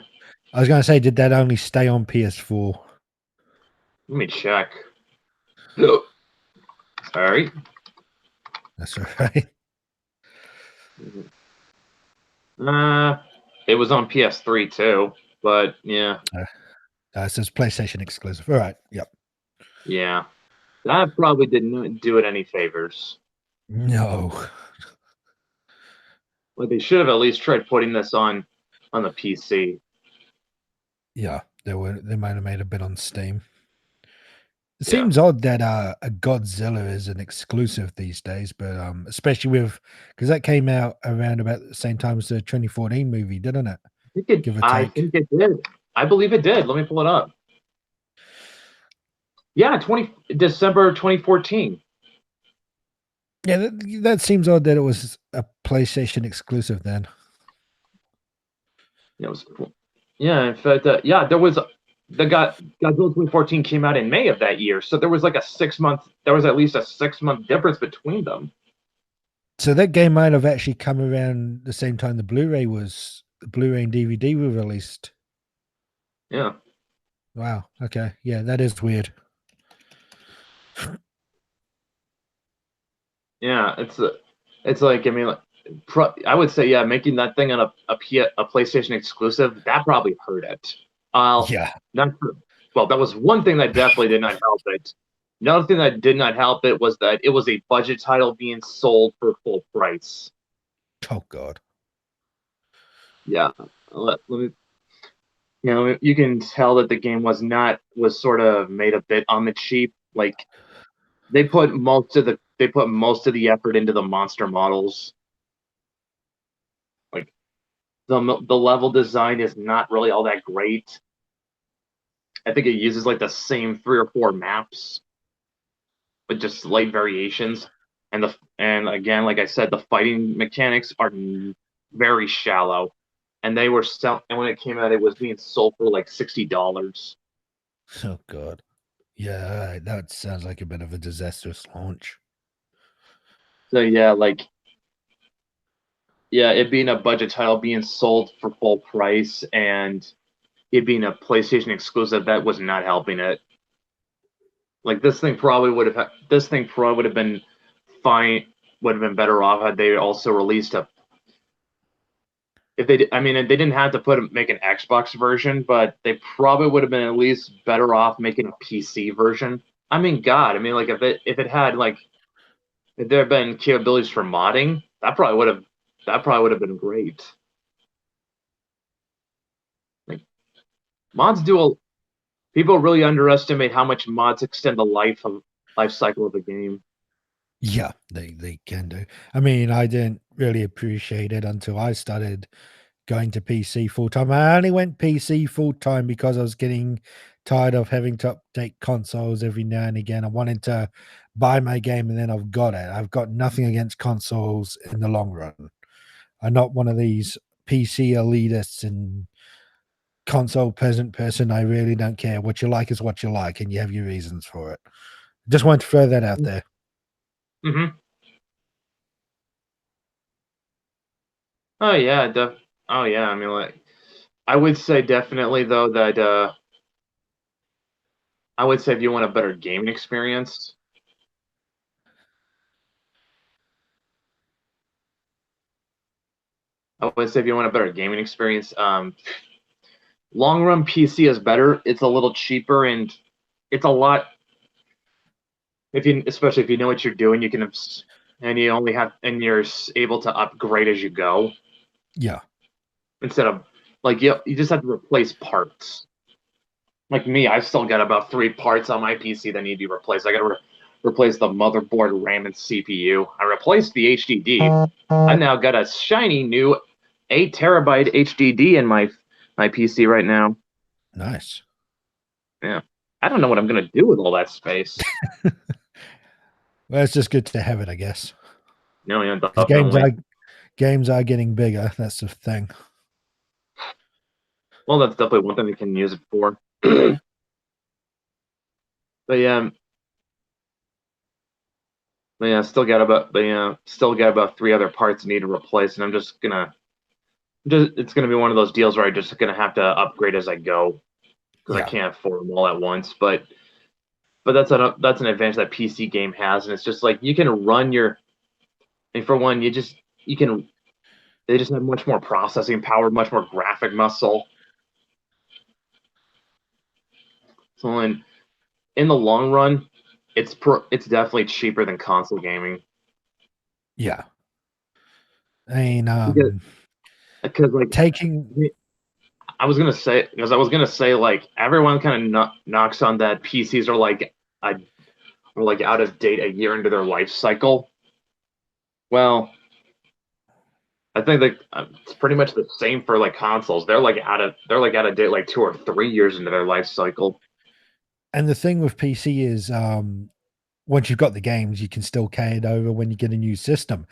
I was gonna say, did that only stay on PS4? Let me check. Sorry. That's all right. Uh, it was on PS3 too, but yeah, It says PlayStation exclusive. All right. Yep. yeah, that probably didn't do it any favors. No. But they should have at least tried putting this on the PC. Yeah, they might have made a bit on Steam. It Yeah, seems odd that a Godzilla is an exclusive these days, but especially with because that came out around about the same time as the 2014 movie, didn't it? Give or I take. think it did. I believe it did. Let me pull it up. Yeah, 20 December 2014. Yeah, that seems odd that it was a PlayStation exclusive then. It was yeah. In fact, yeah, there was Godzilla 2014 came out in May of that year, so there was like a 6 month. There was at least a 6 month difference between them. So that game might have actually come around the same time the Blu-ray and DVD were released. Yeah. Wow. Okay. Yeah, that is weird. Yeah, it's like I mean, like, I would say, yeah, making that thing on a PlayStation exclusive, that probably hurt it. Yeah. Not well, that was one thing that definitely did not help it. Another thing that did not help it was that it was a budget title being sold for full price. Oh God. Yeah, let me. You can tell that the game was sort of made a bit on the cheap. Like they put most of the effort into the monster models. Like the level design is not really all that great. I think it uses like the same 3 or 4 maps, but just slight variations. And again, like I said, the fighting mechanics are very shallow. And when it came out, it was being sold for like $60. Oh God. Yeah, that sounds like a bit of a disastrous launch. So yeah, it being a budget title being sold for full price and it being a PlayStation exclusive, that was not helping it. Like this thing probably would have been fine, would have been better off had they also released a if they I mean they didn't have to make an Xbox version, but they probably would have been at least better off making a PC version. I mean, God, I mean, like if it had like if there had been capabilities for modding, that probably would have been great. Like mods do a people really underestimate how much mods extend the life cycle of a game. Yeah, they can do. I mean, I didn't really appreciate it until I started going to PC full time. I only went PC full time because I was getting tired of having to update consoles every now and again. I wanted to buy my game and then I've got it. I've got nothing against consoles in the long run. I'm not one of these PC elitists and console peasant person. I really don't care. What you like is what you like, and you have your reasons for it. Just wanted to throw that out there. Mm-hmm. Oh yeah, oh yeah. I mean, like I would say definitely though that I would say if you want a better gaming experience, I would say if you want a better gaming experience, long run PC is better. It's a little cheaper and it's a lot if you especially if you know what you're doing, and you only have and you're able to upgrade as you go Yeah, instead of like you just have to replace parts. Like me, I've still got about 3 parts on my PC that need to be replaced. I got to replace the motherboard, RAM, and CPU. I replaced the HDD. I now got a shiny new 8 terabyte HDD in my PC right now. nice. Yeah, I don't know what I'm gonna do with all that space. Well, it's just good to have it, I guess, No, yeah, because definitely. games are getting bigger. That's the thing. Well, that's definitely one thing we can use it for. But yeah, still got about 3 other parts I need to replace, and I'm just it's gonna be one of those deals where I just gonna have to upgrade as I go because I Yeah, can't afford them all at once. But that's an advantage that PC game has, and it's just like you can run your. And for one, you can they just have much more processing power, much more graphic muscle. So in the long run, it's definitely cheaper than console gaming yeah. I mean, because like taking I was gonna say like everyone kind of knocks on that PCs a, are like out of date a year into their life cycle. Well, I think that it's pretty much the same for like consoles. They're like out of date like 2 or 3 years into their life cycle. and the thing with PC is, once you've got the games, you can still carry it over when you get a new system.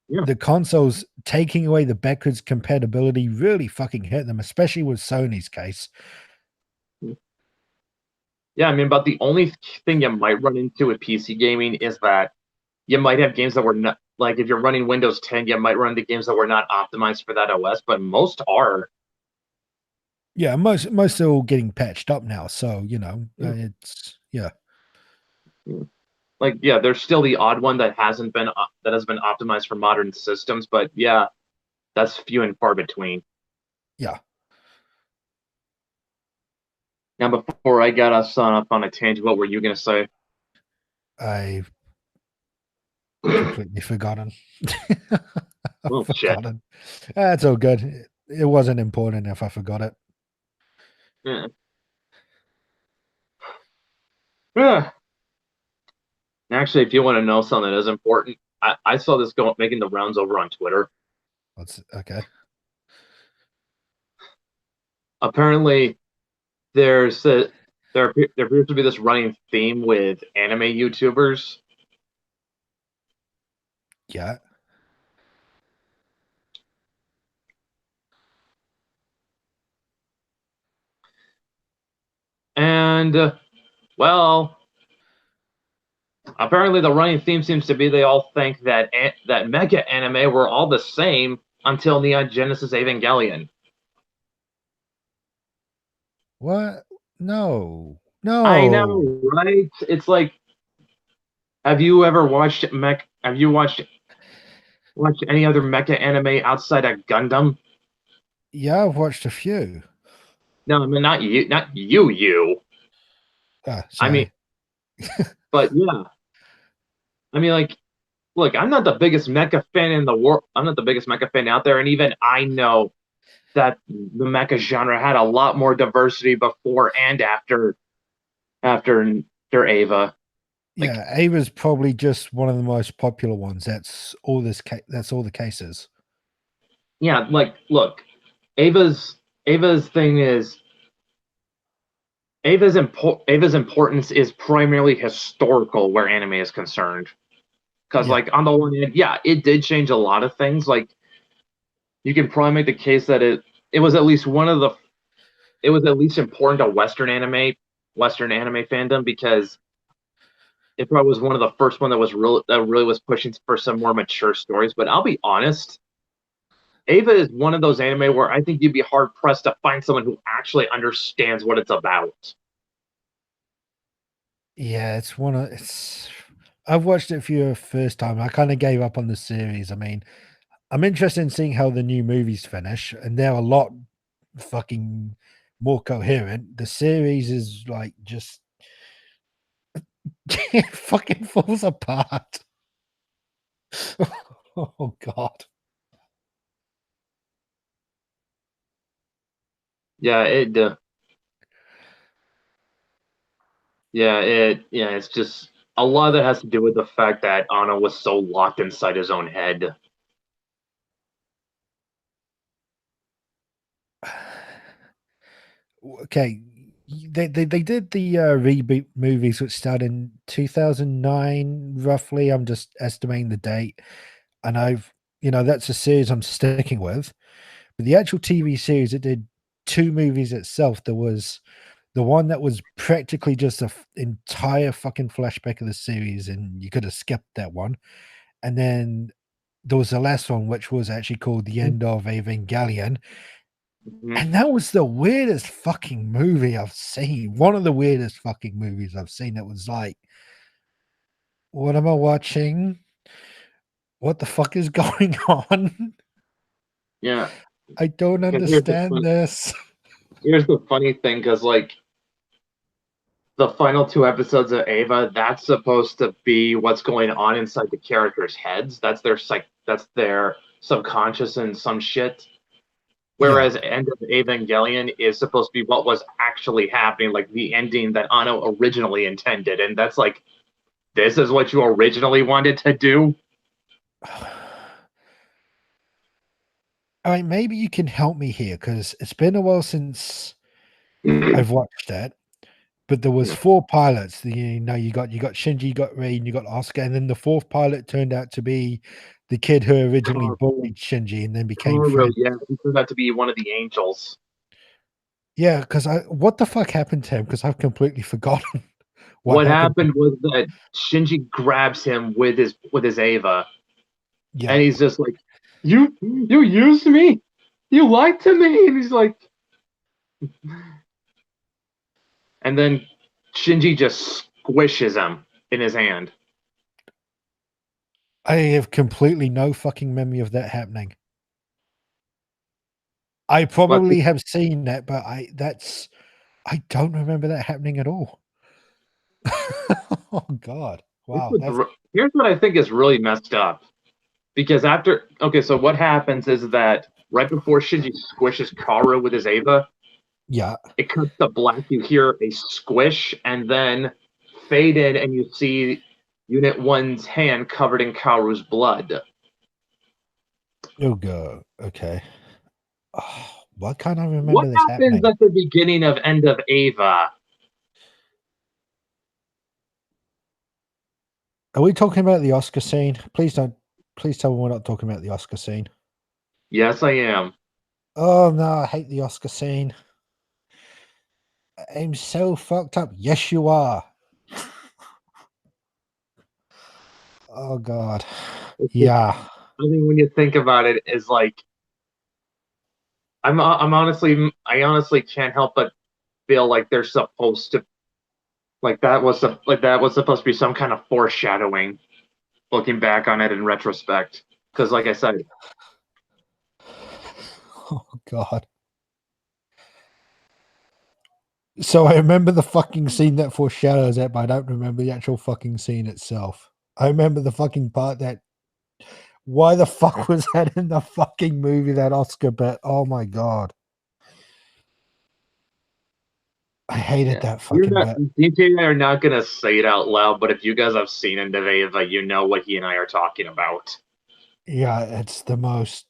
Yeah, The consoles taking away the backwards compatibility really fucking hurt them, especially with Sony's case. yeah. I mean, about the only thing you might run into with PC gaming is that you might have games that were not like if you're running Windows 10, you might run into games that were not optimized for that OS, but most are. Yeah, most are all getting patched up now, so Yeah, it's yeah. yeah. like yeah, there's still the odd one that hasn't been that has been optimized for modern systems, but yeah, that's few and far between. Yeah, Now, before I got us up on a tangent, what were you gonna say? I've completely forgotten. I've Oh shit. forgotten. That's all good. It wasn't important if I forgot it. Yeah. Yeah. Actually, if you want to know something that is important, I saw this going making the rounds over on Twitter. That's okay. Apparently, there's a, there appears to be this running theme with anime YouTubers, Yeah. and well, apparently the running theme seems to be they all think that that mecha anime were all the same until Neon Genesis Evangelion. What? No. I No. know, right? It's like, have you ever watched mech? Have you watched any other mecha anime outside of Gundam? Yeah, I've watched a few. No, I mean not you, not you, you. Ah, I mean, sorry. but yeah, I mean, like, look, I'm not the biggest mecha fan in the world. I'm not the biggest mecha fan out there, and even I know that the mecha genre had a lot more diversity before and after Ava. Like, Yeah, Ava's probably just one of the most popular ones. That's all that's all the cases. yeah, like, look, Ava's thing is Ava's importance is primarily historical where anime is concerned. Because, Yeah. like, on the one hand, yeah, it did change a lot of things. Like, you can probably make the case that it was at least one of the it was at least important to Western anime fandom because it probably was one of the first one that really was pushing for some more mature stories. But I'll be honest, Ava is one of those anime where I think you'd be hard pressed to find someone who actually understands what it's about. Yeah, it's one of it's I've watched it for the first time. I kind of gave up on the series. I mean, I'm interested in seeing how the new movies finish, and they're a lot fucking more coherent. The series is like just it fucking falls apart. Oh god. Yeah, yeah, it's just a lot of that has to do with the fact that Anna was so locked inside his own head. Okay, they did the reboot movies which started in 2009 roughly. I'm just estimating the date, and that's a series I'm sticking with. But the actual TV series, it did two movies itself. There was the one that was practically just a entire fucking flashback of the series, and you could have skipped that one. And then there was the last one, which was actually called The End of Evangelion. Mhm. And that was the weirdest fucking movie I've seen. One of the weirdest fucking movies I've seen. It was like, what am I watching? What the fuck is going on? Yeah, I don't because understand this. here's the funny thing, because like the final two episodes of Ava, that's supposed to be what's going on inside the characters' heads. That's their subconscious and some shit. Yeah. Whereas End of Evangelion is supposed to be what was actually happening, like the ending that Anno originally intended. And that's like, this is what you originally wanted to do? All right, maybe you can help me here because it's been a while since I've watched that. But there was four pilots. You got Shinji, you got Rei, and you got Oscar, and then the fourth pilot turned out to be the kid who originally bullied Shinji and then became Koro, friends. yeah, he turned out to be one of the angels. Yeah, because I what the fuck happened to him? Because I've completely forgotten what What happened. happened was that Shinji grabs him with his Ava, Yeah. and he's just like, you used me, you lied to me, and he's like, and then Shinji just squishes him in his hand. I have completely no fucking memory of that happening. I But probably have seen that, but I don't remember that happening at all. Oh god. Wow, that's here's what I think is really messed up. Because so what happens is that right before Shinji squishes Karu with his Ava, yeah. it cuts to black. You hear a squish, and then fade in, and you see Unit One's hand covered in Karu's blood. Oh god. Okay. Oh, why can't I What remember this happens happening? at the beginning of End of Ava? Are we talking about the Oscar scene? Please tell me we're not talking about the Oscar scene. Yes, I am. Oh no, I hate the Oscar scene. I'm so fucked up. Yes, you are. Oh god. It's just, Yeah. I mean, when you think about it, is like I honestly can't help but feel like they're supposed to like that was supposed to be some kind of foreshadowing. Looking back on it in retrospect, because like I said, Oh god. So I remember the fucking scene that foreshadows it, but I don't remember the actual fucking scene itself. I remember the fucking part that why the fuck was that in the fucking movie, that Oscar bit? Oh my god. I hated yeah, that you're fucking not bit. DJ and I are not gonna say it out loud, but if you guys have seen End of Ava, you know what he and I are talking about. Yeah, it's the most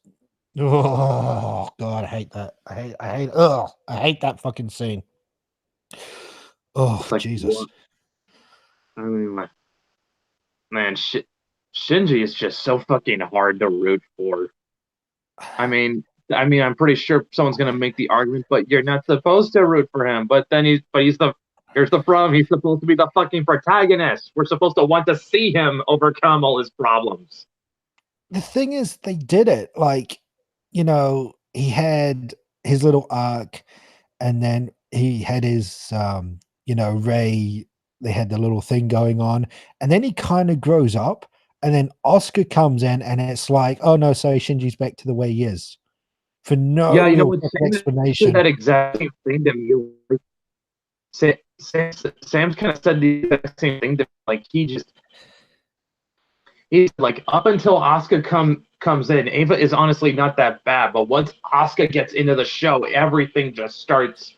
oh god, I hate that. I hate that fucking scene. Oh, It's like Jesus. what? I mean, man, Shinji is just so fucking hard to root for. I mean, I'm pretty sure someone's gonna make the argument, but you're not supposed to root for him. But then he's the here's the problem. He's supposed to be the fucking protagonist. We're supposed to want to see him overcome all his problems. The thing is, they did it. Like, he had his little arc, and then he had his, Ray. They had the little thing going on, and then he kind of grows up, and then Oscar comes in, and it's like, oh no, sorry, Shinji's back to the way he is for no Yeah, you know real what? fucking Sam said explanation. that exact same thing to me. Sam's kind of said the exact same thing to me. Like he's like up until Asuka comes in, Ava is honestly not that bad. But once Asuka gets into the show, everything just starts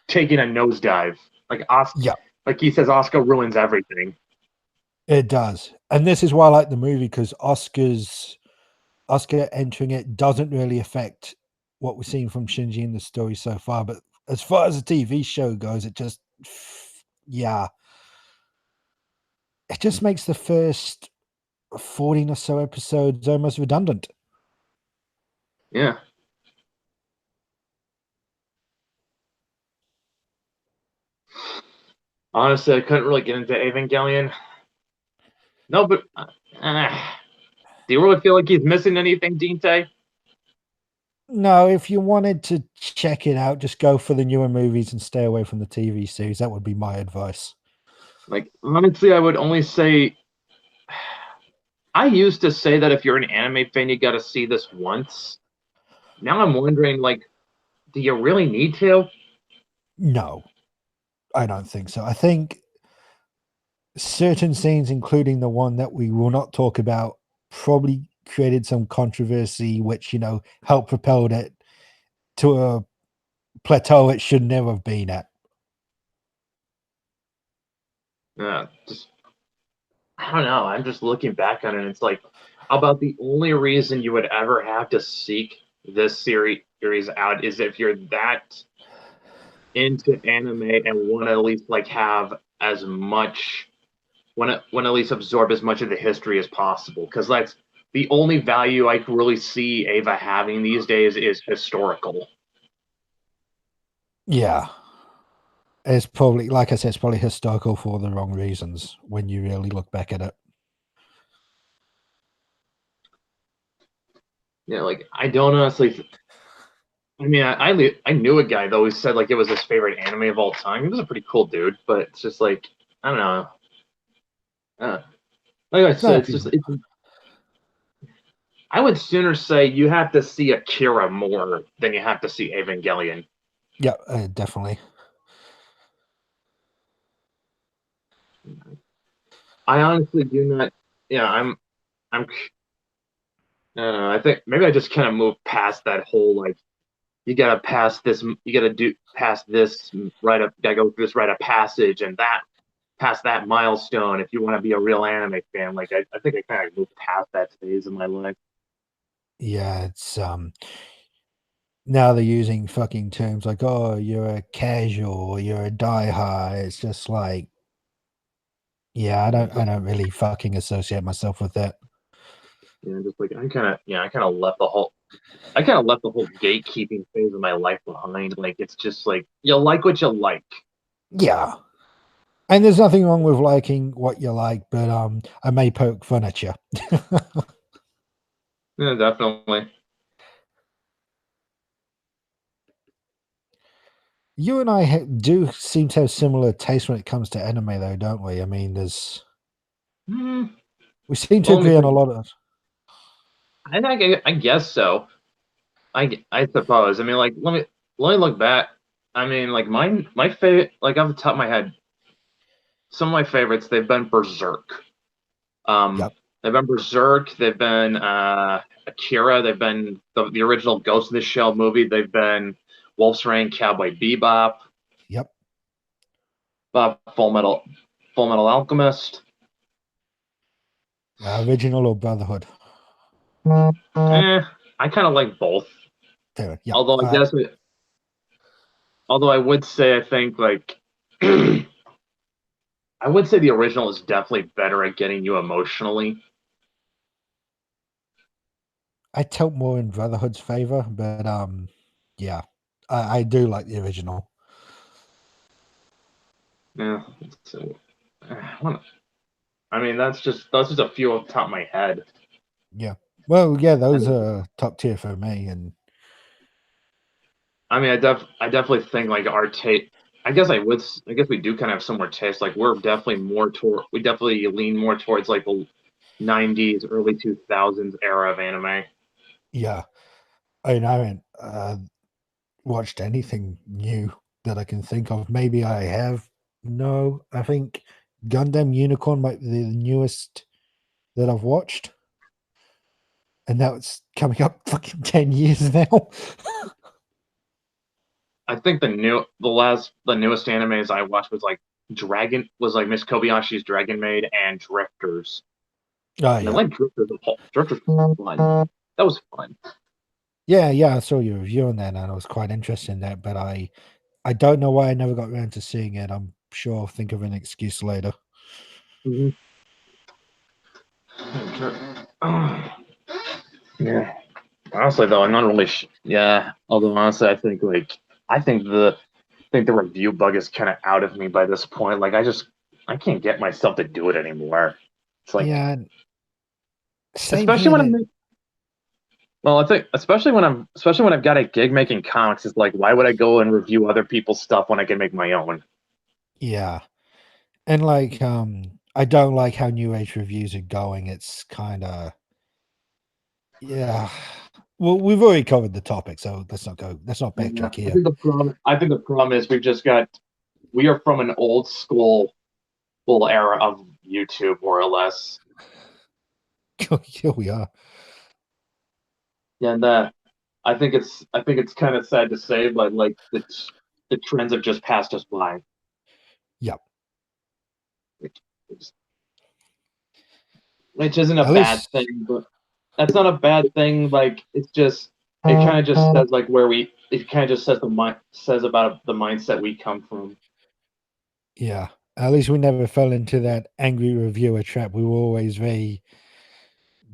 taking a nosedive. Like Yeah, like he says, Asuka ruins everything. it does, and this is why I like the movie because Oscar entering it doesn't really affect what we're seeing from Shinji in the story so far. But as far as the TV show goes, yeah, it just makes the first 14 or so episodes almost redundant. Yeah, honestly, I couldn't really get into Evangelion. No, but do you really feel like he's missing anything, Dinte? No, if you wanted to check it out, just go for the newer movies and stay away from the TV series. That would be my advice. Like honestly, I would only say I used to say that if you're an anime fan, you got to see this once. Now I'm wondering, like, do you really need to? No, I don't think so. I think certain scenes, including the one that we will not talk about, probably created some controversy, which helped propel it to a plateau it should never have been at. Just I don't know. I'm just looking back on it. And it's like about the only reason you would ever have to seek this series out is if you're that into anime and want to at least like have as much want to at least absorb as much of the history as possible because that's the only value I can really see Ava having these days is historical. Yeah, it's probably, like I said, it's probably historical for the wrong reasons when you really look back at it. Yeah, like I don't honestly. I mean, I knew a guy though who said like it was his favorite anime of all time. He was a pretty cool dude, but it's just like I don't know. Uh, like I No, said, it's just I would sooner say you have to see Akira more than you have to see Evangelion. Yeah, definitely. I honestly do not. Yeah, I'm. I think maybe I just kind of moved past that whole like you gotta pass this, you gotta do past this right up, gotta go through this rite of passage and that past that milestone if you want to be a real anime fan. Like I think I kind of moved past that phase of my life. Yeah, it's now they're using fucking terms like, "Oh, you're a casual, or you're a diehard." It's just like, yeah, I don't really fucking associate myself with that. Just like I kind of left the whole I kind of left the whole gatekeeping phase of my life behind. Like it's just like you like what you like. Yeah. And there's nothing wrong with liking what you like, but I may poke fun at you. Yeah, definitely. You and I do seem to have similar taste when it comes to anime, though, don't we? I mean, Hmm. we seem to Well, let me agree on a think. lot of. I guess so. I suppose. I mean, like let me look back. I mean, like my favorite, like off the top of my head, some of my favorites they've been Berserk. Um, Yep, they've been Berserk. They've been Akira. They've been the original Ghost in the Shell movie. They've been Wolf's Rain, Cowboy Bebop, yep. Full Metal Alchemist. Original or Brotherhood? Eh, I kind of like both. Fair. Yep. Although I guess, although I would say I think like I would say the original is definitely better at getting you emotionally. I tilt more in Brotherhood's favor, but yeah, I do like the original. Yeah. So, I mean, that's just a few off the top of my head. Yeah. Well, yeah, I those mean, are top tier for me, and I definitely think like our taste. I guess we do kind of have similar taste. Like we're definitely more toward. We definitely lean more towards like the '90s, early 2000s era of anime. yeah, I mean, I haven't watched anything new that I can think of. Maybe I have. No, I think Gundam Unicorn might be the newest that I've watched, and now it's coming up fucking 10 years now. I think the newest animes I watched was like Miss Kobayashi's Dragon Maid and Drifters. Oh And I yeah, like Drifters. Drifters was fun. That was fun. yeah. I saw your review on that, and I was quite interested in that, but I don't know why I never got around to seeing it. I'm sure I'll think of an excuse later. Mhm. Yeah. Honestly, though, I'm not really. Yeah. Although honestly, I think the review bug is kind of out of me by this point. Like I can't get myself to do it anymore. It's like Yeah, same especially here. when well, I think especially when I've got a gig making comics. It's like why would I go and review other people's stuff when I can make my own? Yeah, and like I don't like how New Age reviews are going. It's kind of yeah. Well, we've already covered the topic, so let's not go. Let's not Yeah, backtrack here. I think the problem is we are from an old school full era of YouTube, more or less. Here we are. And I think it's kind of sad to say, but like the trends have just passed us by, Yep. which, which isn't a At bad least, thing, but that's not a bad thing. Like it's just it kind of just says like where we it kind of just says says about the mindset we come from. yeah. At least we never fell into that angry reviewer trap. We were always very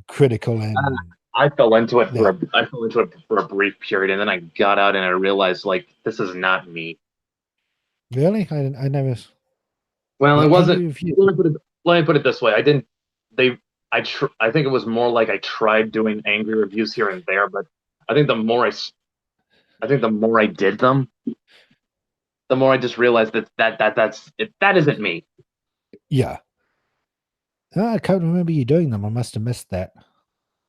critical Uh, and yeah. I fell into it for a brief period, and then I got out and I realized like this is not me. Really, I never. Well, it The wasn't. angry review. Let me put it this way. I didn't. They. I think it was more like I tried doing angry reviews here and there, but I think the more I think the more I did them, the more I just realized that isn't me. Yeah. I can't remember you doing them. I must have missed that.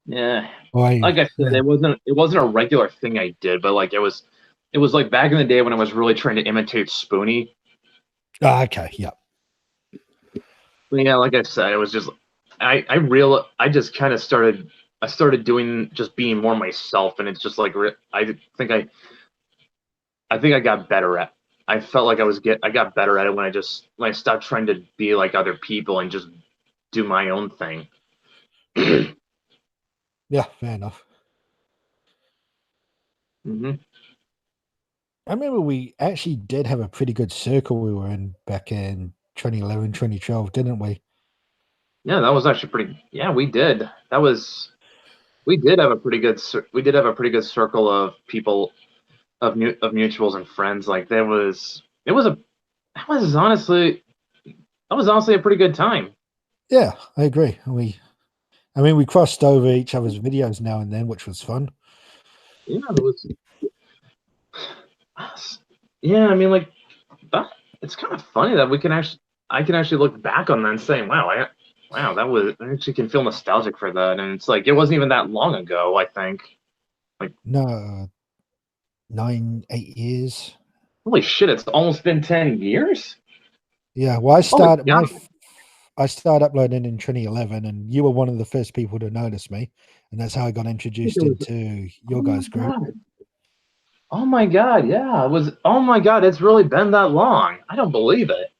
Yeah, Why? like I said, Yeah. it wasn't a regular thing I did, but like it was like back in the day when I was really trying to imitate Spoonie. Oh, okay. Yeah. But yeah, like I said, it was just I just kind of started I started doing just being more myself, and it's just like think I think I got better at. I felt like I got better at it when I stopped trying to be like other people and just do my own thing. Yeah. Fair enough. Hmm. I remember we actually did have a pretty good circle we were in back in 2011, 2012, didn't we? Yeah, that was actually pretty. Yeah, we did. That was we did have a pretty good we did have a pretty good circle of people of mutuals and friends. Like there was it was a that was honestly that was honestly a pretty good time. Yeah, I agree. I mean, we crossed over each other's videos now and then, which was fun. Yeah, it was. Yeah, I mean, like that. It's kind of funny that we can actually I can actually look back on that and say, wow, that was I actually can feel nostalgic for that, and it's like it wasn't even that long ago. I think like No, 9, 8 years. holy shit, it's almost been 10 years. Yeah, well, Holy God. I started uploading in 2011, and you were one of the first people to notice me, and that's how I got It introduced was, into oh your my guys' group. God. Oh my God, yeah. It was oh my God, it's really been that long. I don't believe it.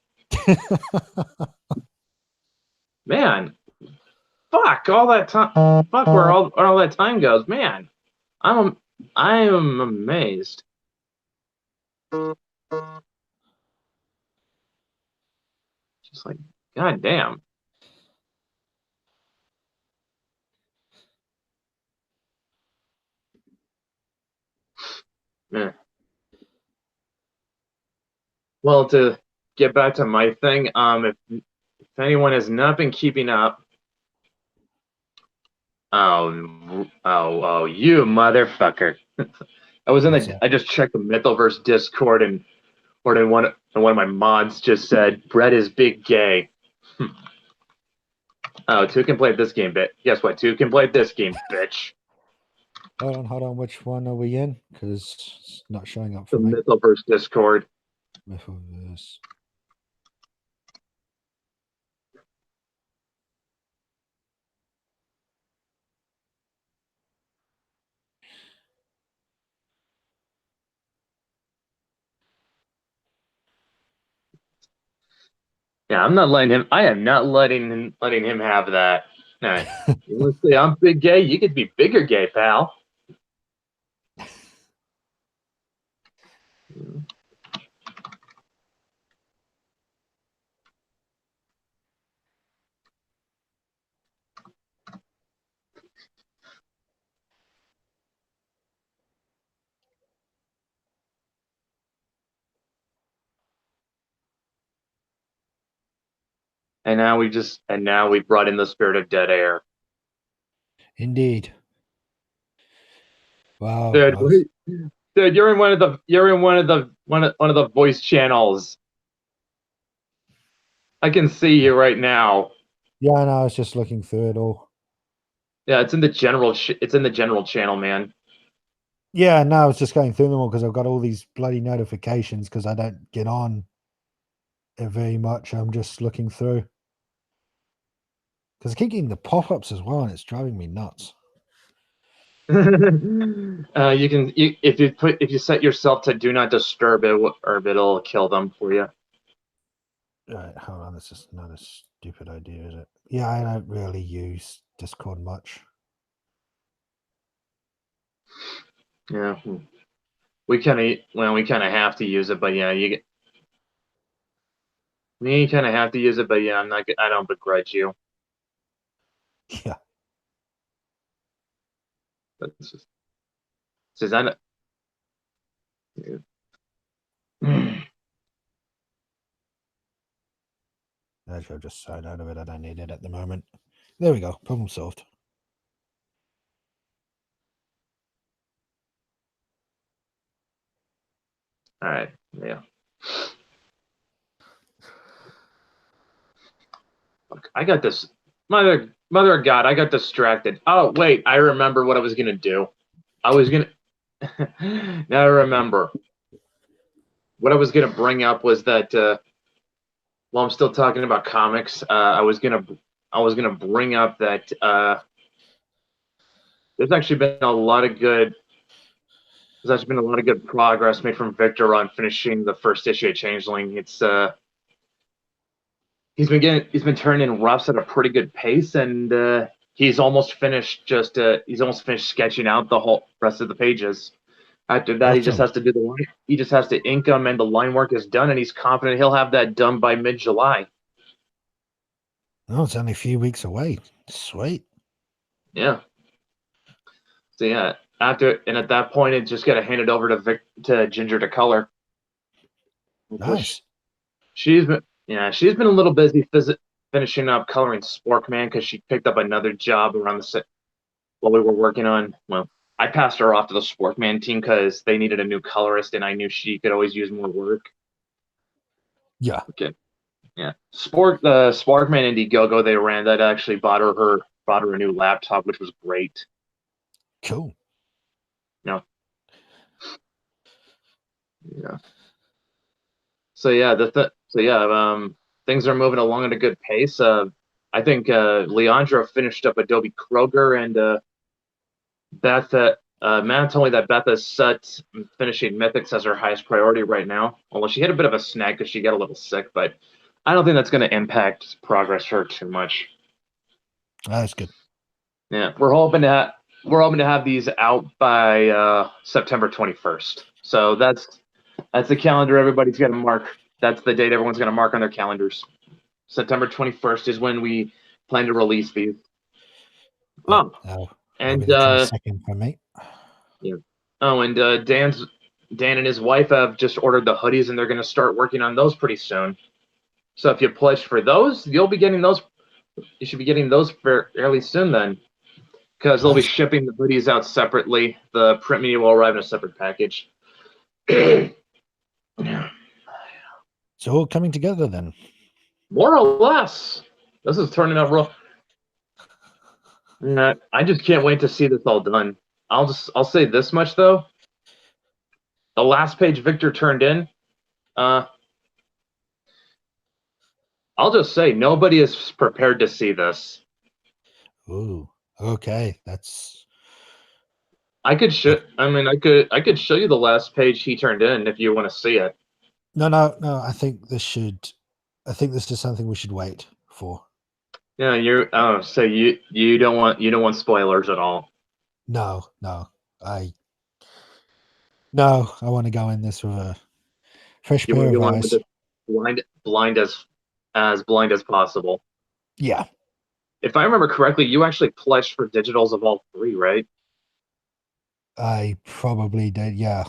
Man, fuck all that time fuck where all that time goes. Man, I'm I am amazed. Just like God damn. Yeah. Well, to get back to my thing, if anyone has not been keeping up, you motherfucker. What's that? I just checked the Mythoverse Discord and one of my mods just said Brett is big gay. Oh, two can play this game, bit. Guess what? Two can play this game, bitch. Hold on. Which one are we in? Because it's not showing up The for me. Mythoverse Discord. Mythoverse. Yeah, I'm not letting him. I am not letting him have that. Nah. You want to say I'm big gay? You could be bigger gay, pal. And now we brought in the spirit of dead air. Indeed. Wow. Dude, dude, you're in one of the voice channels. I can see you right now. Yeah, I know. I was just looking through it all. Yeah, it's in the general channel, man. Yeah, no, I was just going through them all because I've got all these bloody notifications because I don't get on it very much. I'm just looking through because I keep getting the pop-ups as well, and it's driving me nuts. If you set yourself to do not disturb it'll kill them for you. Right, hold on. This is not a stupid idea, is it? Yeah, I don't really use Discord much. Yeah, we kind of have to use it, but yeah, we kind of have to use it, but yeah, I don't begrudge you. Yeah, That's just says I. actually, I'll just sign out of it. I don't need it at the moment. There we go. Problem solved. All right, yeah. Look, I got this mother Mother of God, I got distracted. Oh wait, I remember what I was gonna do. I was gonna. Now I remember what I was gonna bring up was that while I'm still talking about comics, I was gonna bring up that there's actually been a lot of good there's actually been a lot of good progress made from Victor on finishing the first issue of Changeling. It's he's been turning in roughs at a pretty good pace, and he's almost finished sketching out the whole rest of the pages. After that, he just Awesome. has to do the line. He just has to ink them, and the line work is done. And he's confident he'll have that done by mid-July. Oh, it's only a few weeks away. Sweet. Yeah. So yeah, at that point, it's just got to hand it over to Ginger to color. Nice. She's been a little busy finishing up coloring Sporkman because she picked up another job around the while we were working on. Well, I passed her off to the Sporkman team because they needed a new colorist, and I knew she could always use more work. Yeah. Okay. Yeah. Sporkman Indiegogo they ran that actually bought her a new laptop, which was great. Cool. Yeah. Yeah. So yeah, things are moving along at a good pace. I think Leandra finished up Adobe Kroger, and Beth. Matt told me that Beth is set finishing Mythics as her highest priority right now. Although she had a bit of a snag because she got a little sick, but I don't think that's going to impact progress her too much. That's good. Yeah, we're hoping to have these out by September 21st. So that's the calendar everybody's going to mark. That's the date everyone's going to mark on their calendars. September 21st is when we plan to release these. Oh, and maybe the 22nd for me. yeah. Oh, and Dan and his wife have just ordered the hoodies, and they're going to start working on those pretty soon. So if you pledge for those, you'll be getting those. You should be getting those fairly soon then, because they'll be shipping the hoodies out separately. The print media will arrive in a separate package. It's all coming together then. More or less. This is turning out real. I just can't wait to see this all done. I'll say this much though. The last page Victor turned in, I'll just say nobody is prepared to see this. Ooh, okay, that's. I could show you the last page he turned in if you want to see it. No. I think this is something we should wait for. Yeah, so you don't want spoilers at all. No, I want to go in this with a fresh pair of eyes. Blind as possible. Yeah. If I remember correctly, you actually pledged for digitals of all three, right? I probably did. Yeah.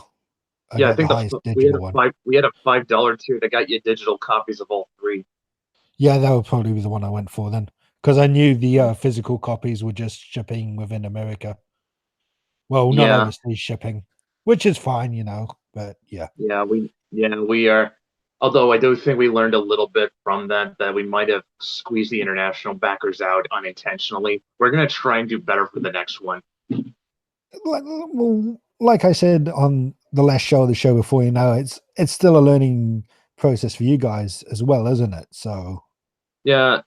I think we had a $5 tier that got you digital copies of all three. Yeah, that would probably be the one I went for then, because I knew the physical copies were just shipping within America. Well, not overseas shipping, which is fine, but yeah. Yeah, we are. Although I do think we learned a little bit from that we might have squeezed the international backers out unintentionally. We're gonna try and do better for the next one. Like I said on the last show of the show before, it's still a learning process for you guys as well, isn't it? So yeah,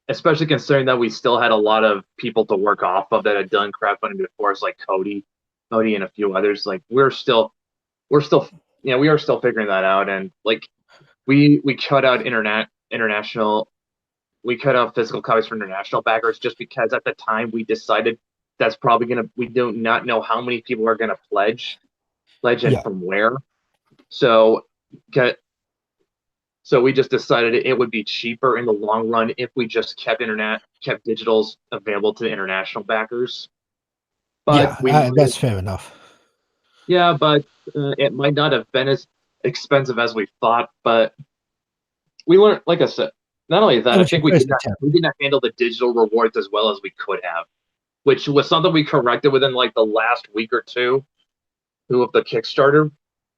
especially considering that we still had a lot of people to work off of that had done crowdfunding before us, like Cody and a few others. Like we are still figuring that out, and like we cut out we cut out physical copies for international backers just because at the time we decided that's probably we do not know how many people are gonna pledge and from where. So we just decided it would be cheaper in the long run if we just kept digitals available to the international backers. But that's fair enough. Yeah, but it might not have been as expensive as we thought. But we learned, like I said, not only that, I think we did not handle the digital rewards as well as we could have, which was something we corrected within like the last week or two of the Kickstarter.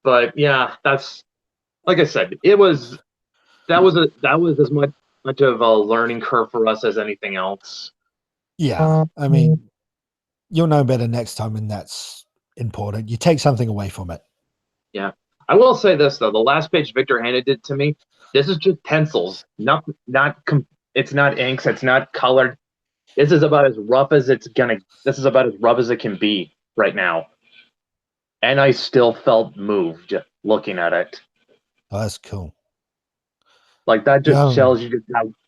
But yeah, that's like I said, that was as much of a learning curve for us as anything else. Yeah, I mean, you'll know better next time, and that's important. You take something away from it. Yeah. I will say this though, the last page Victor handed it to me. This is just pencils, it's not inks, it's not colored. This is about as rough as it's gonna. This is about as rough as it can be right now, and I still felt moved looking at it. Oh, that's cool. Like that just Yeah,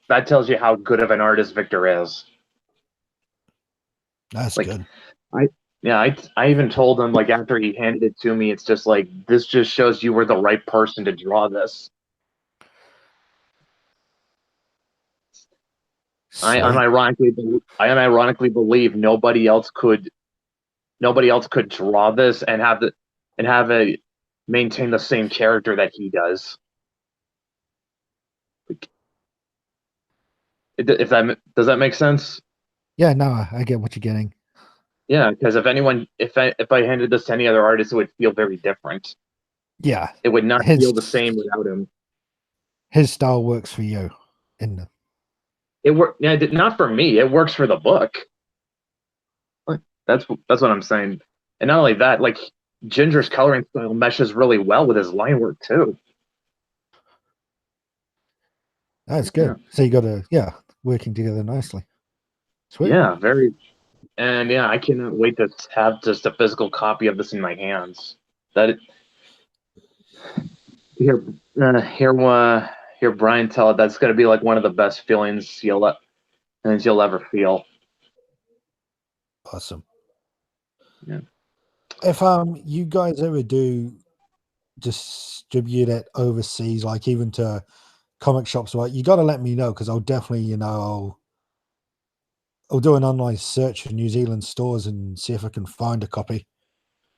tells you how good of an artist Victor is. that's Like good. I yeah, I even told him like after he handed it to me, it's just like this just shows you were the right person to draw this. Sweet. I unironically believe nobody else could draw this and have a maintain the same character that he does. Like, if that does that make sense? Yeah, no, I get what you're getting. Yeah, because if I handed this to any other artist, it would feel very different. Yeah, It would not his feel the same without him. his style works for you. And It work yeah, not for me. It works for the book. Like, that's what I'm saying. And not only that, like Ginger's coloring style meshes really well with his line work too. that's Yeah, good. So you got working together nicely. Sweet. yeah, very. And yeah, I cannot wait to have just a physical copy of this in my hands. That hear hear Brian tell it that's going to be like one of the best feelings you'll ever feel. Awesome. Yeah. If you guys ever do distribute it overseas, like even to comic shops, right? You got to let me know because I'll definitely, I'll do an online search in New Zealand stores and see if I can find a copy.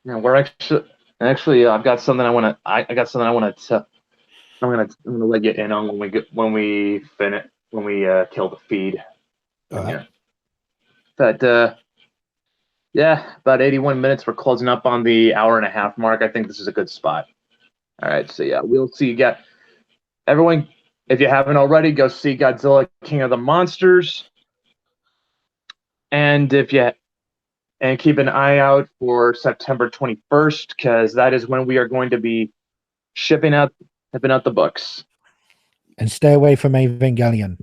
Yeah, we're actually I've got something I got something I want to I'm gonna let you in on when we finish when we kill the feed. All And right. yeah, but yeah, about 81 minutes. We're closing up on the hour and a half mark. I think this is a good spot. All right, so yeah, we'll see you guys. Everyone, if you haven't already, go see Godzilla King of the Monsters. And if you and keep an eye out for September 21st because that is when we are going to be shipping out the books. And stay away from Evangelion.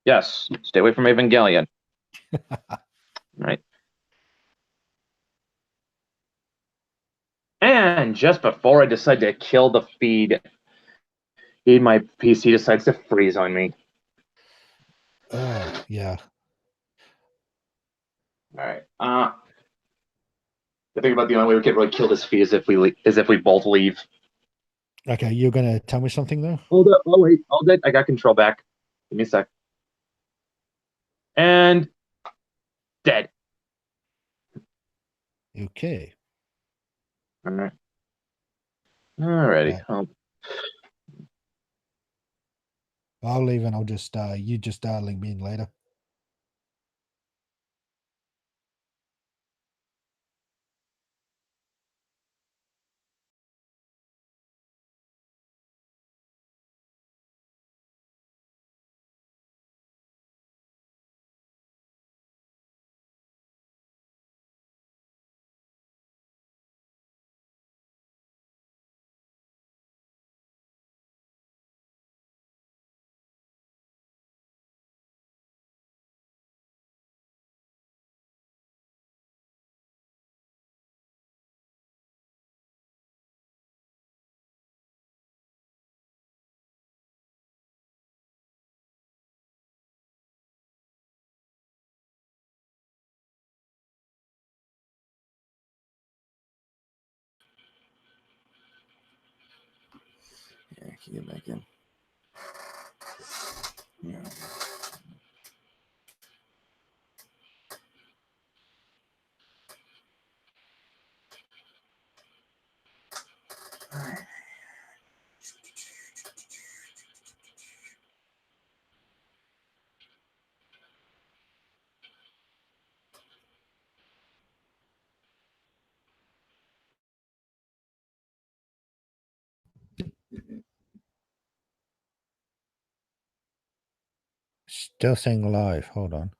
Yes, stay away from Evangelion. Right. And just before I decide to kill the feed, my PC decides to freeze on me. Oh, yeah. All right. I think about the only way we could really kill this feed is if we both leave. Okay, you're gonna tell me something though? Hold up. Oh wait, hold it. I got control back. Give me a sec. And dead. Okay. All right. Alrighty. Right. I'll leave and I'll just you just link me in later. Yeah, can you get back in? Yeah. All right. Still saying live. Hold on.